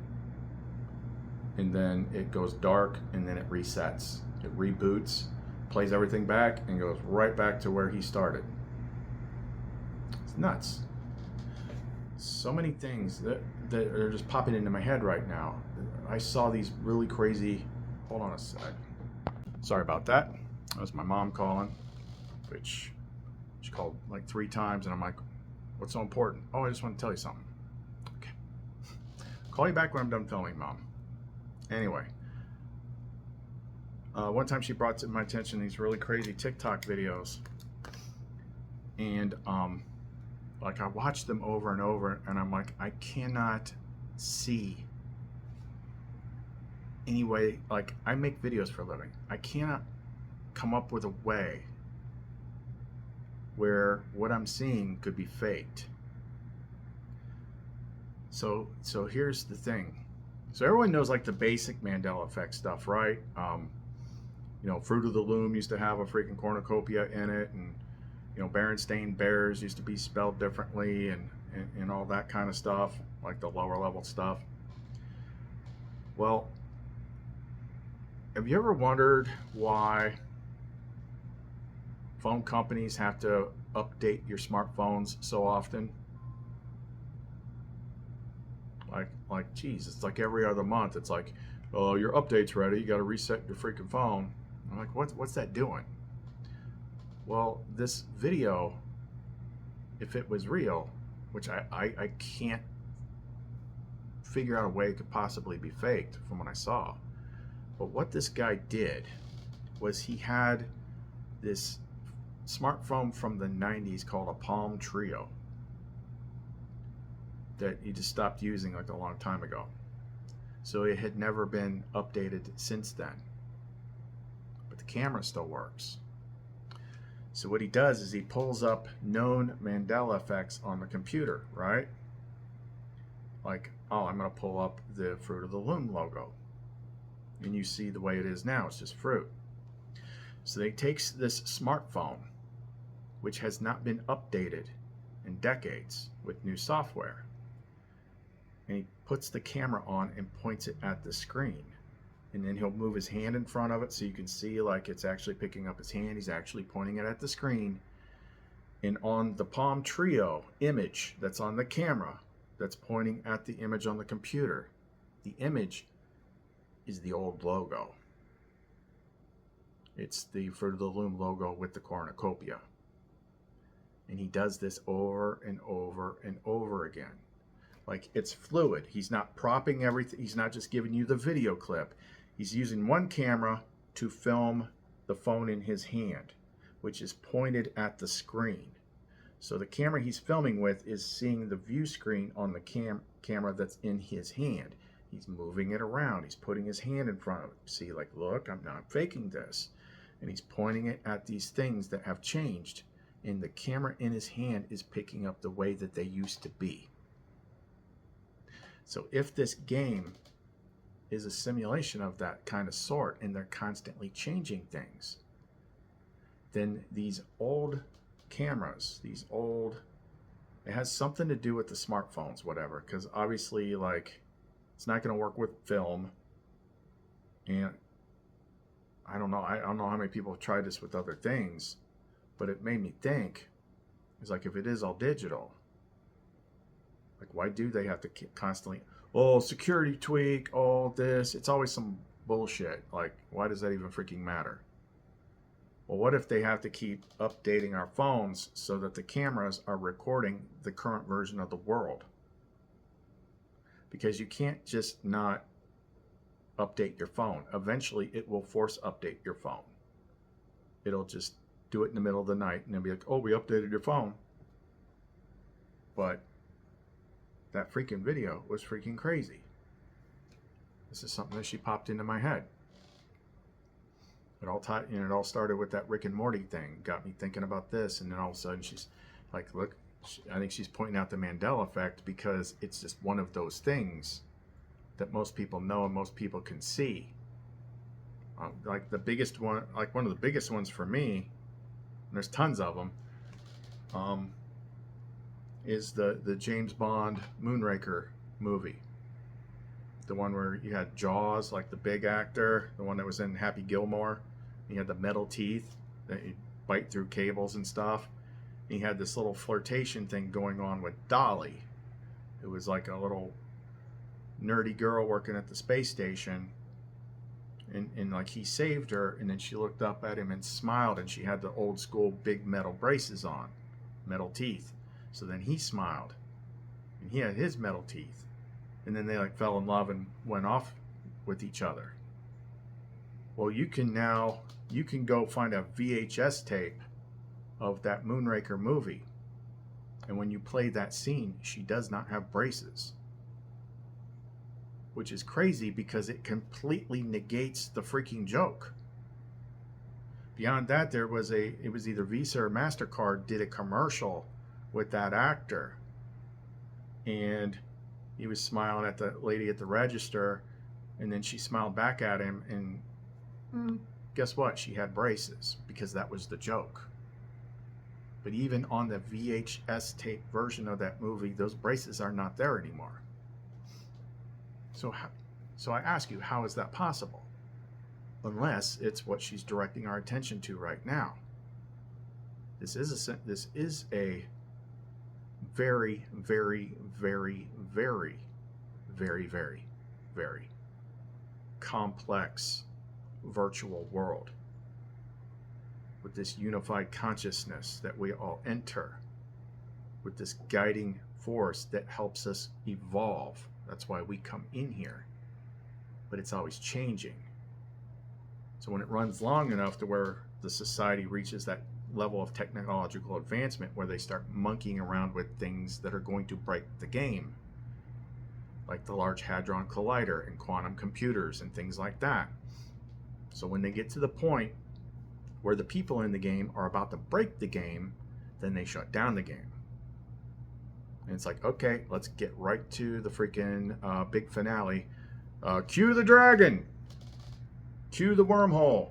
And then it goes dark, and then it resets. It reboots, plays everything back, and goes right back to where he started. It's nuts. so many things that are just popping into my head right now. I saw these really crazy. Hold on a sec. Sorry about that. That was my mom calling, which she called like 3 times, and I'm like, "What's so important?" "Oh, I just want to tell you something." "Okay. Call you back when I'm done filming, Mom." Anyway, one time she brought to my attention these really crazy TikTok videos, and like I watched them over and over, and I'm like, I cannot see any way. Like, I make videos for a living. I cannot come up with a way where what I'm seeing could be faked. So here's the thing. So everyone knows like the basic Mandela effect stuff, right? You know, Fruit of the Loom used to have a freaking cornucopia in it, and you know, Berenstain Bears used to be spelled differently, and all that kind of stuff, like the lower level stuff. Well, have you ever wondered why phone companies have to update your smartphones so often? Like, geez, it's like every other month. It's like, oh, your update's ready. You got to reset your freaking phone. I'm like, what's that doing? Well, this video, if it was real, which I can't figure out a way it could possibly be faked from what I saw. But what this guy did was he had this smartphone from the 90s called a Palm Trio that he just stopped using like a long time ago. So it had never been updated since then. But the camera still works. So what he does is he pulls up known Mandela effects on the computer, right? Like, oh, I'm going to pull up the Fruit of the Loom logo. And you see the way it is now. It's just fruit. So he takes this smartphone, which has not been updated in decades with new software, and he puts the camera on and points it at the screen. And then he'll move his hand in front of it so you can see like it's actually picking up his hand. He's actually pointing it at the screen. And on the Palm Trio image that's on the camera, that's pointing at the image on the computer, the image is the old logo. It's the Fruit of the Loom logo with the cornucopia. And he does this over and over and over again. Like, it's fluid. He's not propping everything. He's not just giving you the video clip. He's using one camera to film the phone in his hand, which is pointed at the screen. So the camera he's filming with is seeing the view screen on the camera that's in his hand. He's moving it around. He's putting his hand in front of it. See, like, look, I'm not faking this. And he's pointing it at these things that have changed. And the camera in his hand is picking up the way that they used to be. So if this game is a simulation of that kind of sort, and they're constantly changing things, then these old cameras, it has something to do with the smartphones, whatever, because obviously, like, it's not going to work with film. And I don't know how many people have tried this with other things, but it made me think, it's like, if it is all digital, like, why do they have to keep constantly, oh, security tweak, oh, this? It's always some bullshit. Like, why does that even freaking matter? Well, what if they have to keep updating our phones so that the cameras are recording the current version of the world? Because you can't just not update your phone. Eventually, it will force update your phone. It'll just do it in the middle of the night, and they'll be like, oh, we updated your phone. But that freaking video was freaking crazy. This is something that she popped into my head. It all started with that Rick and Morty thing. Got me thinking about this, and then all of a sudden she's like, look, I think she's pointing out the Mandela effect because it's just one of those things that most people know and most people can see. Like the biggest one, like one of the biggest ones for me, and there's tons of them, is the James Bond Moonraker movie. The one where you had Jaws, like the big actor, the one that was in Happy Gilmore. He had the metal teeth that you bite through cables and stuff. He had this little flirtation thing going on with Dolly, It was like a little nerdy girl working at the space station, and like he saved her, and then she looked up at him and smiled, and she had the old school big metal braces on, metal teeth. So then he smiled, and he had his metal teeth, and then they like fell in love and went off with each other. Well, you can go find a VHS tape of that Moonraker movie, and when you play that scene, she does not have braces, which is crazy because it completely negates the freaking joke. Beyond that, it was either Visa or MasterCard did a commercial with that actor, and he was smiling at the lady at the register, and then she smiled back at him, and guess what? She had braces because that was the joke. But even on the VHS tape version of that movie, those braces are not there anymore. So I ask you, how is that possible? Unless it's what she's directing our attention to right now. This is a very, very, very, very, very, very, very complex virtual world with this unified consciousness that we all enter, with this guiding force that helps us evolve. That's why we come in here. But it's always changing. So when it runs long enough to where the society reaches that level of technological advancement where they start monkeying around with things that are going to break the game, like the Large Hadron Collider and quantum computers and things like that. So when they get to the point where the people in the game are about to break the game, then they shut down the game. And it's like, okay, let's get right to the freaking big finale. Cue the dragon. Cue the wormhole.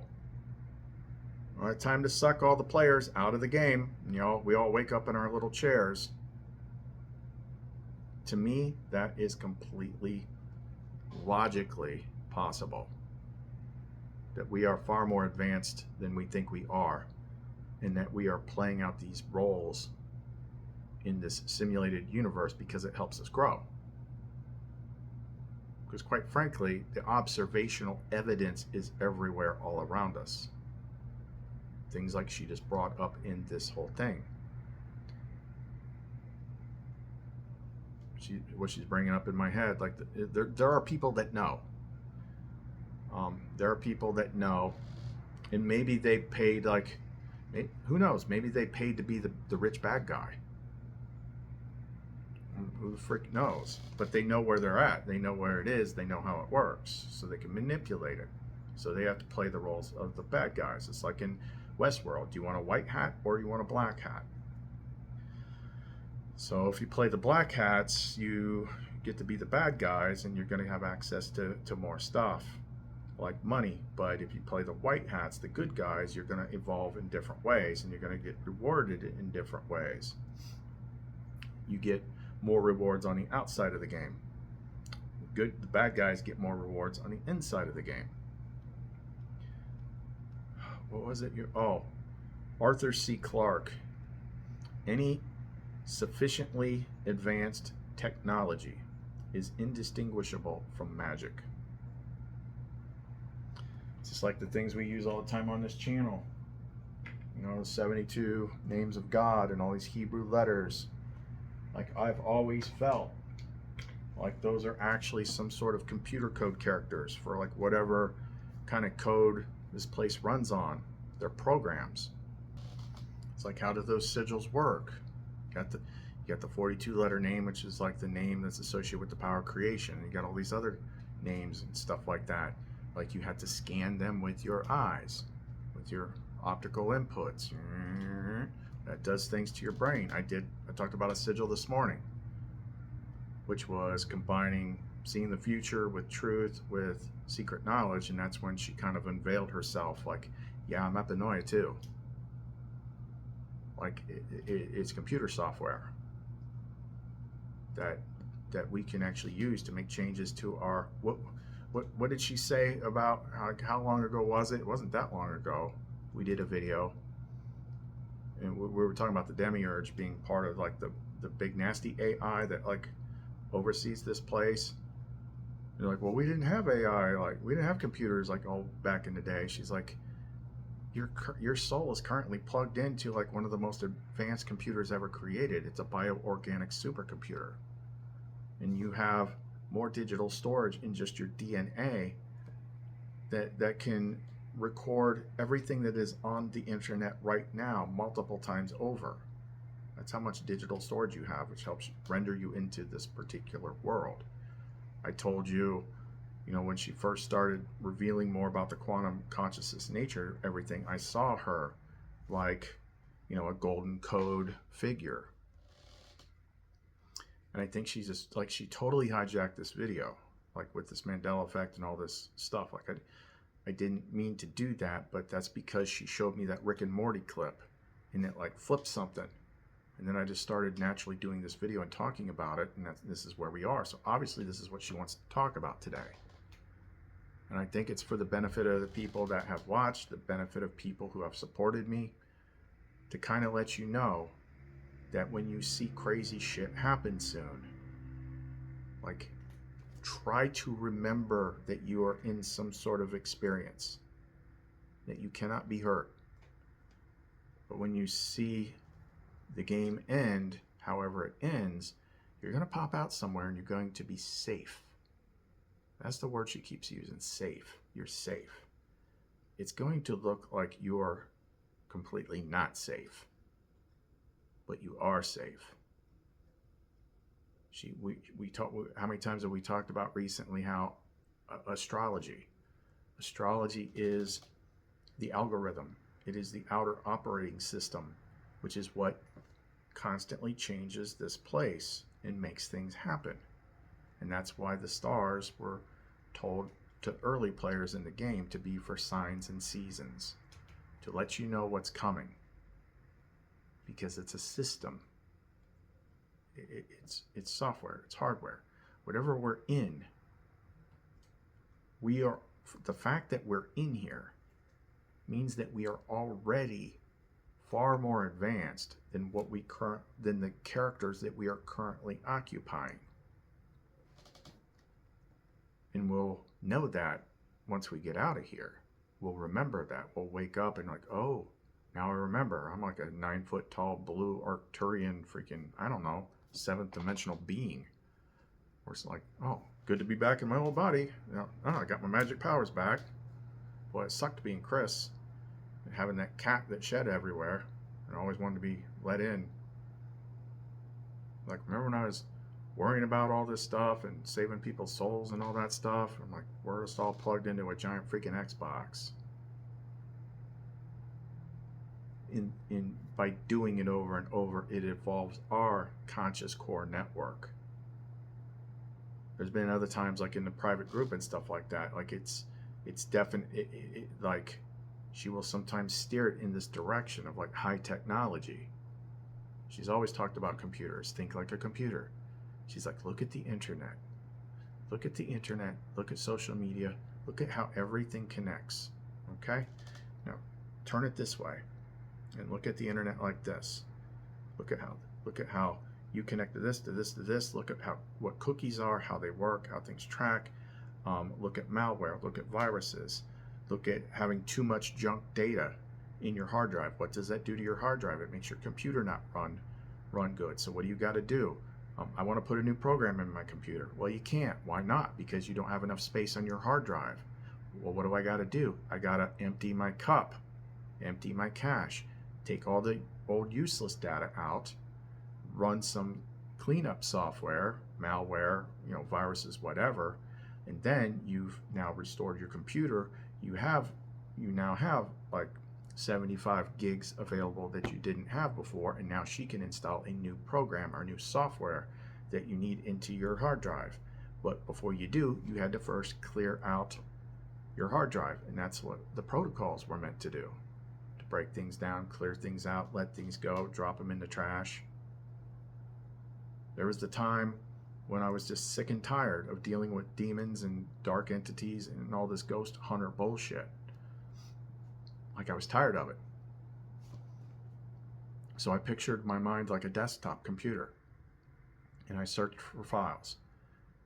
All right, time to suck all the players out of the game. You know, we all wake up in our little chairs. To me, that is completely logically possible. That we are far more advanced than we think we are, and that we are playing out these roles in this simulated universe because it helps us grow. Because quite frankly, the observational evidence is everywhere all around us. Things like she just brought up in this whole thing. What she's bringing up in my head, like there are people that know. There are people that know, and maybe they paid, like, who knows? Maybe they paid to be the rich bad guy. Who the frick knows? But they know where they're at. They know where it is. They know how it works, so they can manipulate it. So they have to play the roles of the bad guys. It's like in Westworld. Do you want a white hat or you want a black hat? So if you play the black hats, you get to be the bad guys, and you're going to have access to more stuff, like money. But if you play the white hats, the good guys, you're going to evolve in different ways, and you're going to get rewarded in different ways. You get more rewards on the outside of the game. The bad guys get more rewards on the inside of the game. What was it? Arthur C. Clarke. Any sufficiently advanced technology is indistinguishable from magic. It's just like the things we use all the time on this channel. You know, the 72 names of God and all these Hebrew letters. Like, I've always felt like those are actually some sort of computer code characters for like whatever kind of code this place runs on. They're programs. It's like, how do those sigils work? You got the 42 letter name, which is like the name that's associated with the power of creation. And you got all these other names and stuff like that. Like, you had to scan them with your eyes, with your optical inputs. That does things to your brain. I talked about a sigil this morning, which was combining seeing the future with truth with secret knowledge, and that's when she kind of unveiled herself, like, yeah, I'm Epinoia too. Like, it's computer software that we can actually use to make changes to our what did she say about how long ago was it? It wasn't that long ago. We did a video, and we were talking about the demiurge being part of like the big nasty AI that like oversees this place. They're like, well, we didn't have AI, like we didn't have computers like all back in the day. She's like, your soul is currently plugged into like one of the most advanced computers ever created. It's a bioorganic supercomputer, and you have more digital storage in just your DNA that can record everything that is on the internet right now multiple times over. That's how much digital storage you have, which helps render you into this particular world. I told you, you know, when she first started revealing more about the quantum consciousness nature, everything, I saw her like, you know, a golden code figure. And I think she's just like, she totally hijacked this video, like with this Mandela effect and all this stuff. Like I didn't mean to do that, but that's because she showed me that Rick and Morty clip and it like flipped something. And then I just started naturally doing this video and talking about it, and this is where we are. So obviously this is what she wants to talk about today. And I think it's for the benefit of the people that have watched, the benefit of people who have supported me, to kind of let you know that when you see crazy shit happen soon, like, try to remember that you are in some sort of experience, that you cannot be hurt. But when you see the game end, however it ends, you're going to pop out somewhere and you're going to be safe. That's the word she keeps using, safe. You're safe. It's going to look like you're completely not safe, but you are safe. We talk, how many times have we talked about recently how astrology is the algorithm. It is the outer operating system, which is what constantly changes this place and makes things happen. And that's why the stars were told to early players in the game to be for signs and seasons, to let you know what's coming, because it's a system. It's software, it's hardware. Whatever we're in, we are, the fact that we're in here means that we are already far more advanced than than the characters that we are currently occupying. And we'll know that once we get out of here. We'll remember that. We'll wake up and like, oh, now I remember. I'm like a 9-foot tall blue Arcturian freaking, I don't know, 7th dimensional being. Or it's like, oh, good to be back in my old body. You know, oh, I got my magic powers back. Boy, it sucked being Chris and having that cat that shed everywhere and I always wanted to be let in. Like, remember when I was worrying about all this stuff and saving people's souls and all that stuff? I'm like, we're just all plugged into a giant freaking Xbox. By doing it over and over, it involves our conscious core network. There's been other times, like in the private group and stuff like that, like it's definite. Like, she will sometimes steer it in this direction of like high technology. She's always talked about computers. Think like a computer. She's like, look at the internet. Look at the internet. Look at social media. Look at how everything connects. Okay? Now, turn it this way. And look at the internet like this. Look at how you connect to this, to this, to this. Look at what cookies are, how they work, how things track. Look at malware. Look at viruses. Look at having too much junk data in your hard drive. What does that do to your hard drive? It makes your computer not run good. So what do you got to do? I want to put a new program in my computer. Well, you can't. Why not? Because you don't have enough space on your hard drive. Well, what do I got to do? I got to empty my cup, empty my cache, take all the old useless data out, run some cleanup software, malware, viruses, whatever, and then you've now restored your computer. You now have like 75 gigs available that you didn't have before, and now she can install a new program or new software that you need into your hard drive. But before you do, you had to first clear out your hard drive, and that's what the protocols were meant to do. To break things down, clear things out, let things go, drop them in the trash. There was the time when I was just sick and tired of dealing with demons and dark entities and all this ghost hunter bullshit. Like, I was tired of it. So I pictured my mind like a desktop computer. and I searched for files.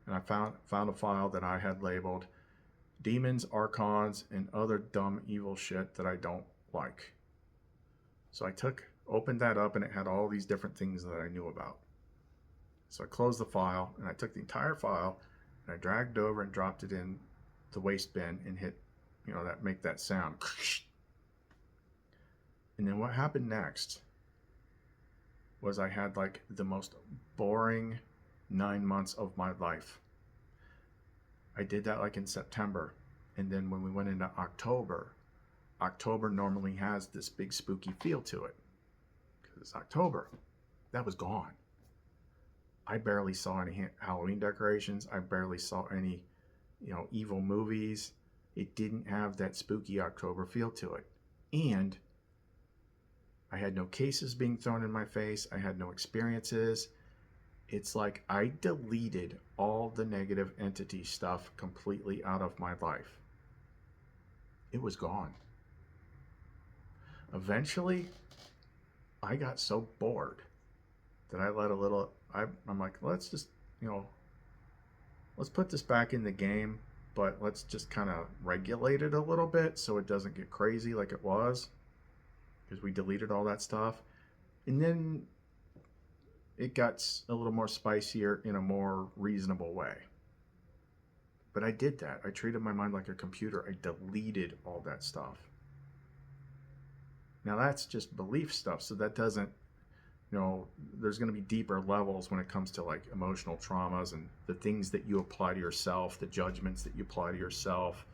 And I found a file that I had labeled demons, archons, and other dumb evil shit that I don't like. So I opened that up, and it had all these different things that I knew about. So I closed the file, and I took the entire file, and I dragged it over and dropped it in the waste bin and hit, make that sound. And then what happened next was I had like the most boring 9 months of my life. I did that like in September. And then when we went into October normally has this big spooky feel to it. Because it's October. That was gone. I barely saw any Halloween decorations. I barely saw any, evil movies. It didn't have that spooky October feel to it. And I had no cases being thrown in my face. I had no experiences. It's like I deleted all the negative entity stuff completely out of my life. It was gone. Eventually, I got so bored that I let I'm like, let's just, let's put this back in the game, but let's just kind of regulate it a little bit so it doesn't get crazy like it was. Because we deleted all that stuff. And then it got a little more spicier in a more reasonable way. But I did that. I treated my mind like a computer. I deleted all that stuff. Now that's just belief stuff. So that doesn't, there's going to be deeper levels when it comes to like emotional traumas and the things that you apply to yourself, the judgments that you apply to yourself.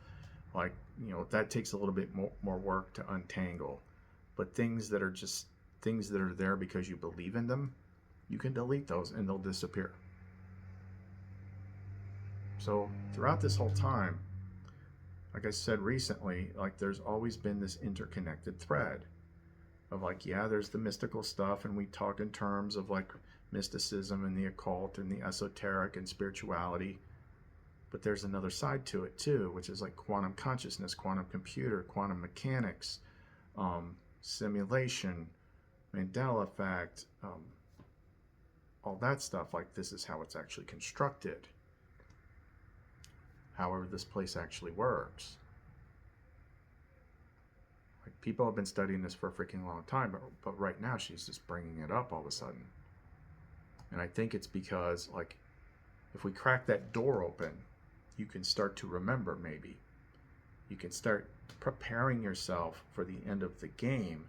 Like, that takes a little bit more work to untangle. But things that are just things that are there because you believe in them, you can delete those and they'll disappear. So throughout this whole time, like I said recently, like there's always been this interconnected thread of like, yeah, there's the mystical stuff, and we talk in terms of like mysticism and the occult and the esoteric and spirituality. But there's another side to it too, which is like quantum consciousness, quantum computer, quantum mechanics, simulation, Mandela effect, all that stuff. Like, this is how it's actually constructed. However, this place actually works. Like, people have been studying this for a freaking long time, but right now she's just bringing it up all of a sudden. And I think it's because, like, if we crack that door open, you can start to remember, maybe. You can start preparing yourself for the end of the game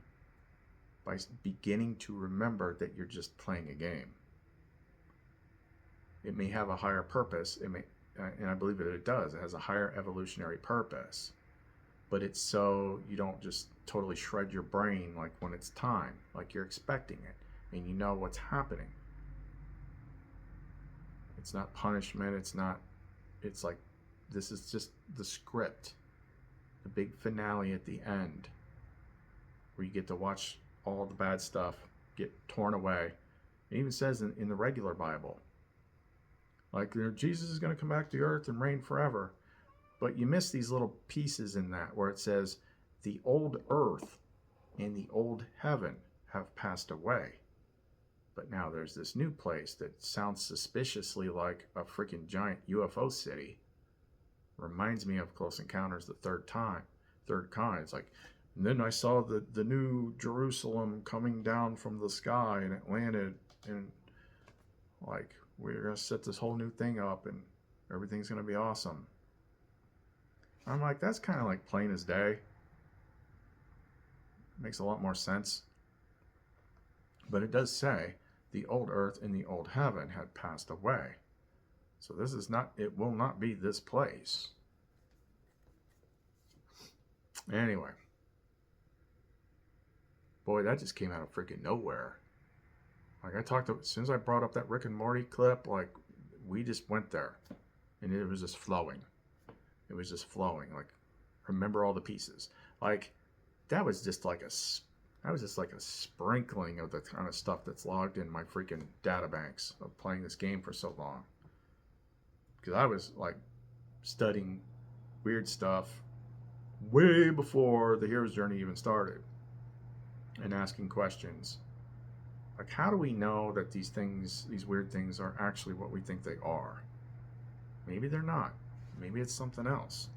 by beginning to remember that you're just playing a game. It may have a higher purpose. It may, and I believe that it does. It has a higher evolutionary purpose. But it's so you don't just totally shred your brain like when it's time, like you're expecting it and you know what's happening. It's not punishment. It's like, this is just the script, the big finale at the end, where you get to watch all the bad stuff get torn away. It even says in the regular Bible, like, Jesus is going to come back to earth and reign forever. But you miss these little pieces in that where it says the old earth and the old heaven have passed away. But now there's this new place that sounds suspiciously like a freaking giant UFO city. Reminds me of Close Encounters the Third Kind. It's like, and then I saw the new Jerusalem coming down from the sky, and it landed, and like, we're going to set this whole new thing up and everything's going to be awesome. I'm like, that's kind of like plain as day. Makes a lot more sense. But it does say the old earth and the old heaven had passed away. So this is not, it will not be this place. Anyway. Boy, that just came out of freaking nowhere. Like, as soon as I brought up that Rick and Morty clip, like, we just went there. And it was just flowing. It was just flowing. Like, remember all the pieces. Like, that was just like a sprinkling of the kind of stuff that's logged in my freaking databanks of playing this game for so long. Because I was, like, studying weird stuff way before the hero's journey even started. And asking questions. Like, how do we know that these things, these weird things, are actually what we think they are? Maybe they're not. Maybe it's something else.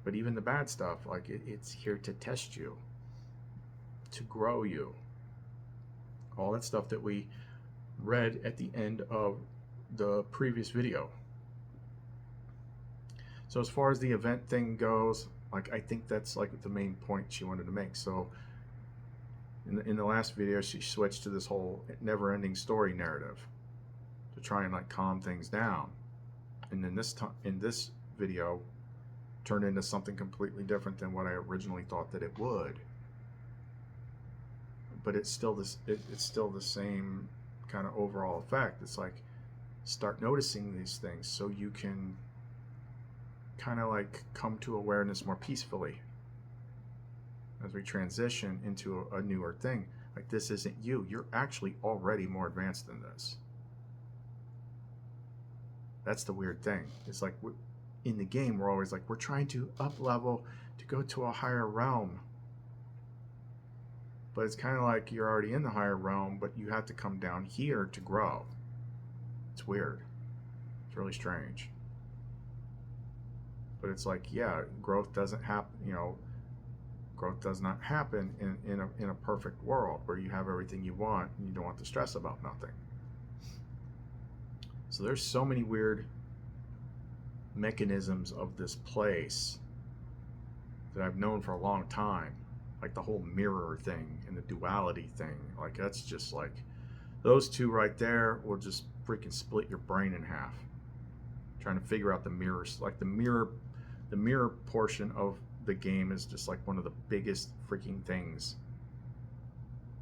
But even the bad stuff, like it's here to test you, to grow you. All that stuff that we read at the end of the previous video. So as far as the event thing goes, like, I think that's like the main point she wanted to make. So in the last video, she switched to this whole never-ending story narrative to try and like calm things down. And then this time, in this video, turned into something completely different than what I originally thought that it would. But it's still this. It's still the same kind of overall effect. It's like, start noticing these things so you can kind of like come to awareness more peacefully as we transition into a newer thing. Like, this isn't you. You're actually already more advanced than this. That's the weird thing. It's like, in the game, we're always like, we're trying to up level to go to a higher realm. But it's kind of like you're already in the higher realm, but you have to come down here to grow. It's weird. It's really strange. But it's like, yeah, growth doesn't happen, you know, growth does not happen in a perfect world where you have everything you want and you don't want to stress about nothing. So there's so many weird mechanisms of this place that I've known for a long time. Like the whole mirror thing and the duality thing. Like, that's just like, those two right there will just freaking split your brain in half. Trying to figure out the mirrors. Like the mirror portion of the game is just like one of the biggest freaking things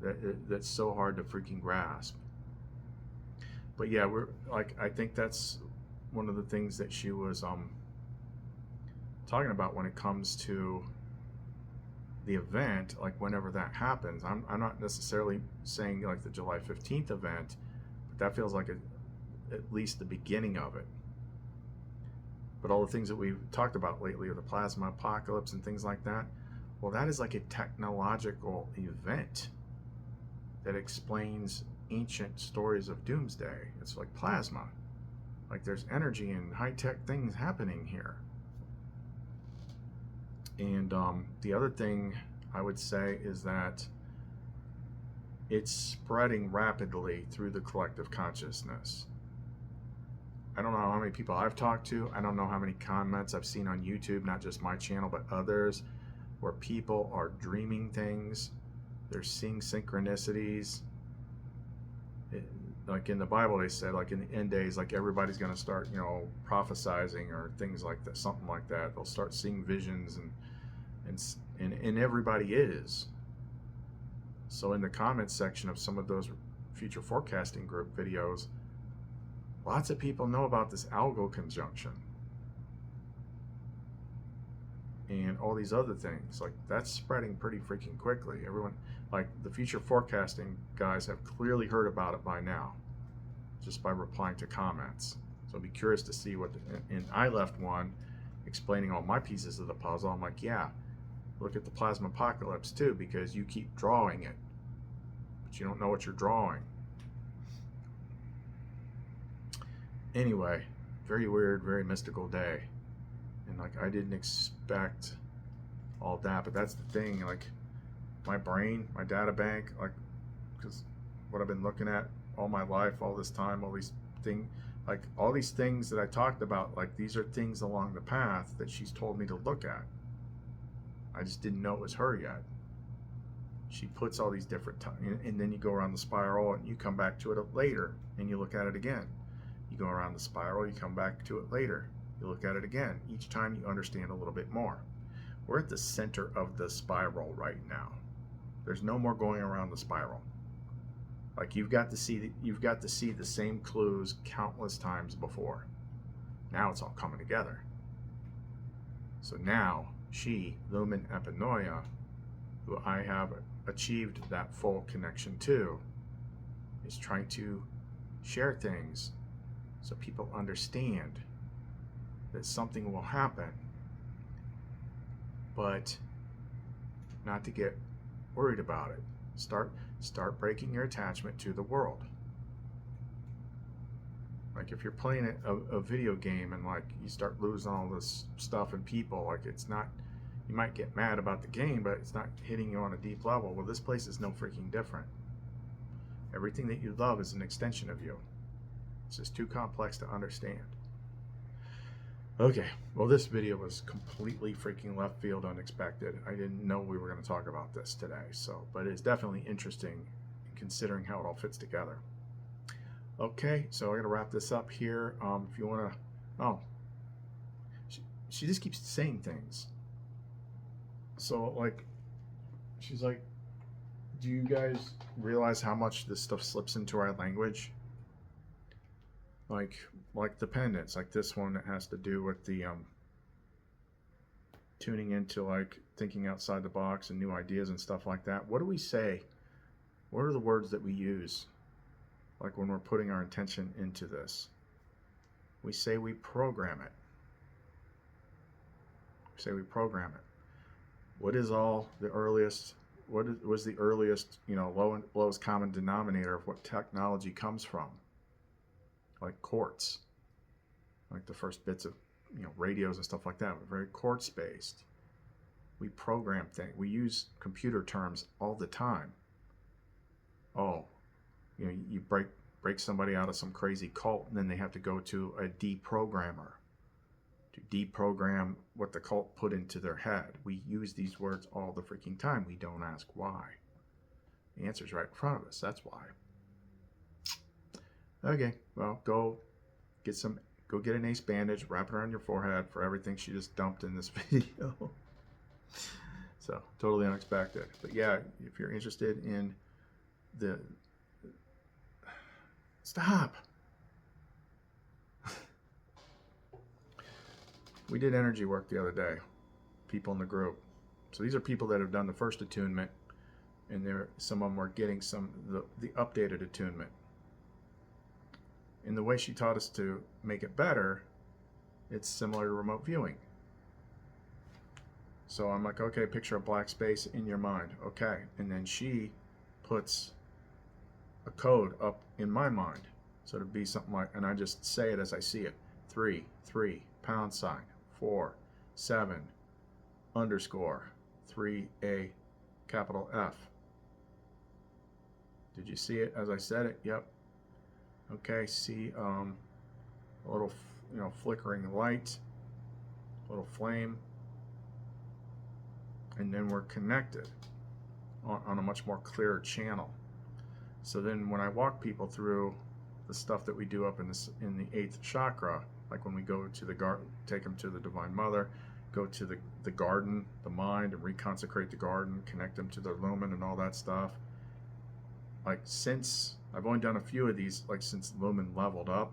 that's so hard to freaking grasp. But yeah, we're like, I think that's one of the things that she was talking about when it comes to the event. Like, whenever that happens, I'm not necessarily saying like the July 15th event, but that feels like at least the beginning of it. But all the things that we've talked about lately, or the plasma apocalypse and things like that, well, that is like a technological event that explains ancient stories of doomsday. It's like plasma. Like, there's energy and high-tech things happening here. And the other thing I would say is that it's spreading rapidly through the collective consciousness. I don't know how many people I've talked to. I don't know how many comments I've seen on YouTube, not just my channel, but others, where people are dreaming things. They're seeing synchronicities. Like in the Bible, they said, like in the end days, like everybody's going to start, you know, prophesizing or things like that, something like that. They'll start seeing visions, and everybody is. So in the comments section of some of those future forecasting group videos, lots of people know about this algal conjunction and all these other things. Like, that's spreading pretty freaking quickly. Everyone, like the future forecasting guys, have clearly heard about it by now, just by replying to comments. So I'd be curious to see what and I left one explaining all my pieces of the puzzle. I'm like, yeah, look at the plasma apocalypse too, because you keep drawing it, but you don't know what you're drawing. Anyway, very weird, very mystical day. And like, I didn't expect all that, but that's the thing. Like, my brain, my data bank, like, because what I've been looking at all my life, all this time, all these things, like all these things that I talked about, like, these are things along the path that she's told me to look at. I just didn't know it was her yet. She puts all these different and then you go around the spiral and you come back to it later and you look at it again. You go around the spiral, you come back to it later. You look at it again. Each time you understand a little bit more. We're at the center of the spiral right now. There's no more going around the spiral. Like, you've got to see the same clues countless times before. Now it's all coming together. So now she, Lumen Epinoia, who I have achieved that full connection to, is trying to share things so people understand that something will happen, but not to get worried about it. Start breaking your attachment to the world. Like if you're playing a video game and like you start losing all this stuff and people, like it's not, you might get mad about the game, but it's not hitting you on a deep level. Well, this place is no freaking different. Everything that you love is an extension of you. It's just too complex to understand. Okay, well this video was completely freaking left field, unexpected. I didn't know we were going to talk about this today, but it's definitely interesting considering how it all fits together. Okay, so I'm going to wrap this up here. If you want to, oh, she just keeps saying things. So like, she's like, do you guys realize how much this stuff slips into our language? Like the pendants, like this one that has to do with the tuning into like thinking outside the box and new ideas and stuff like that. What do we say? What are the words that we use? Like when we're putting our intention into this, we say we program it. We say we program it. What is all the earliest? Was the earliest, lowest common denominator of what technology comes from? Like quartz, like the first bits of radios and stuff like that were very quartz based. We program things. We use computer terms all the time. Oh, you break somebody out of some crazy cult, and then they have to go to a deprogrammer to deprogram what the cult put into their head. We use these words all the freaking time. We don't ask why. The answer's right in front of us. That's why. Okay, well, go get an ace bandage, wrap it around your forehead for everything she just dumped in this video. So, totally unexpected. But yeah, if you're interested in the... Stop! We did energy work the other day, people in the group. So these are people that have done the first attunement, and some of them are getting the updated attunement. And the way she taught us to make it better, it's similar to remote viewing. So I'm like, okay, picture a black space in your mind. Okay. And then she puts a code up in my mind. So it'd be something like, and I just say it as I see it. 3, £, 4, 7, _, 3A, capital F. Did you see it as I said it? Yep. Okay, see a little, flickering light, a little flame, and then we're connected on a much more clearer channel. So then when I walk people through the stuff that we do up in the 8th chakra, like when we go to the garden, take them to the Divine Mother, go to the garden, the mind, and reconsecrate the garden, connect them to their lumen and all that stuff. Like since I've only done a few of these, like since lumen leveled up,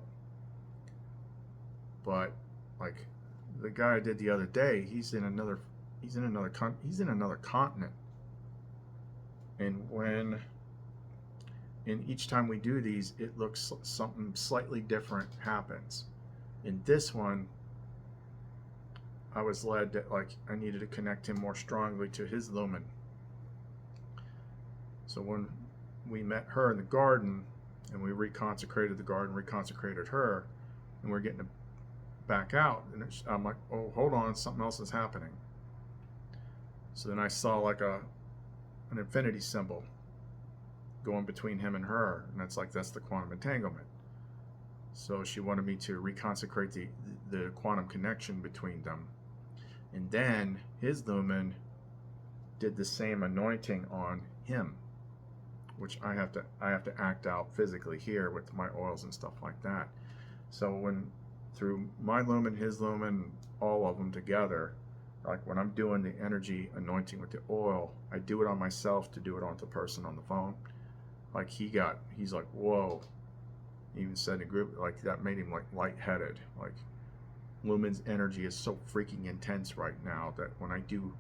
but like the guy I did the other day, he's in another continent, and each time we do these, it looks something slightly different happens. In this one, I was led that like I needed to connect him more strongly to his lumen. So when we met her in the garden and we reconsecrated the garden, reconsecrated her, and we're getting to back out, and I'm like, oh, hold on, something else is happening. So then I saw like an infinity symbol going between him and her, and that's the quantum entanglement. So she wanted me to reconsecrate the quantum connection between them, and then his lumen did the same anointing on him, which I have to act out physically here with my oils and stuff like that. So when through my lumen, his lumen, all of them together, like when I'm doing the energy anointing with the oil, I do it on myself to do it on the person on the phone. Like he's like, whoa. He even said in a group, like that made him like lightheaded. Like lumen's energy is so freaking intense right now that when I do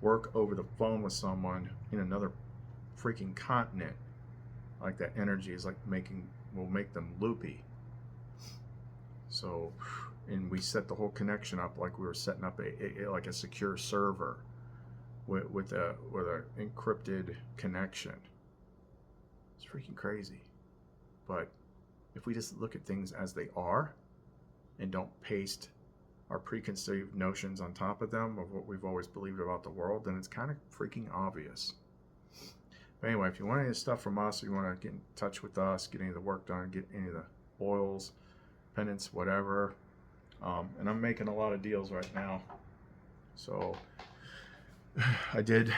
work over the phone with someone in another freaking continent, like that energy is like will make them loopy. So, and we set the whole connection up like we were setting up a secure server with a encrypted connection. It's freaking crazy. But if we just look at things as they are and don't paste our preconceived notions on top of them of what we've always believed about the world, then it's kind of freaking obvious. But anyway, if you want any of this stuff from us, or you want to get in touch with us, get any of the work done, get any of the oils, pendants, whatever. And I'm making a lot of deals right now. So I did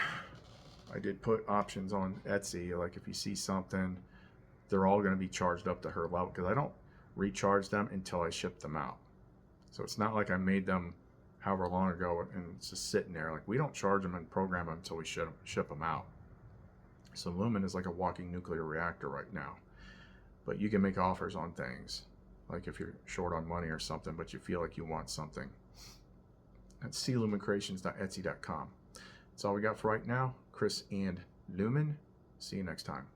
put options on Etsy. Like if you see something, they're all going to be charged up to her level, because I don't recharge them until I ship them out. So it's not like I made them however long ago and it's just sitting there. Like we don't charge them and program them until we ship them out. So Lumen is like a walking nuclear reactor right now. But you can make offers on things. Like if you're short on money or something, but you feel like you want something. That's clumencreations.etsy.com. That's all we got for right now. Chris and Lumen. See you next time.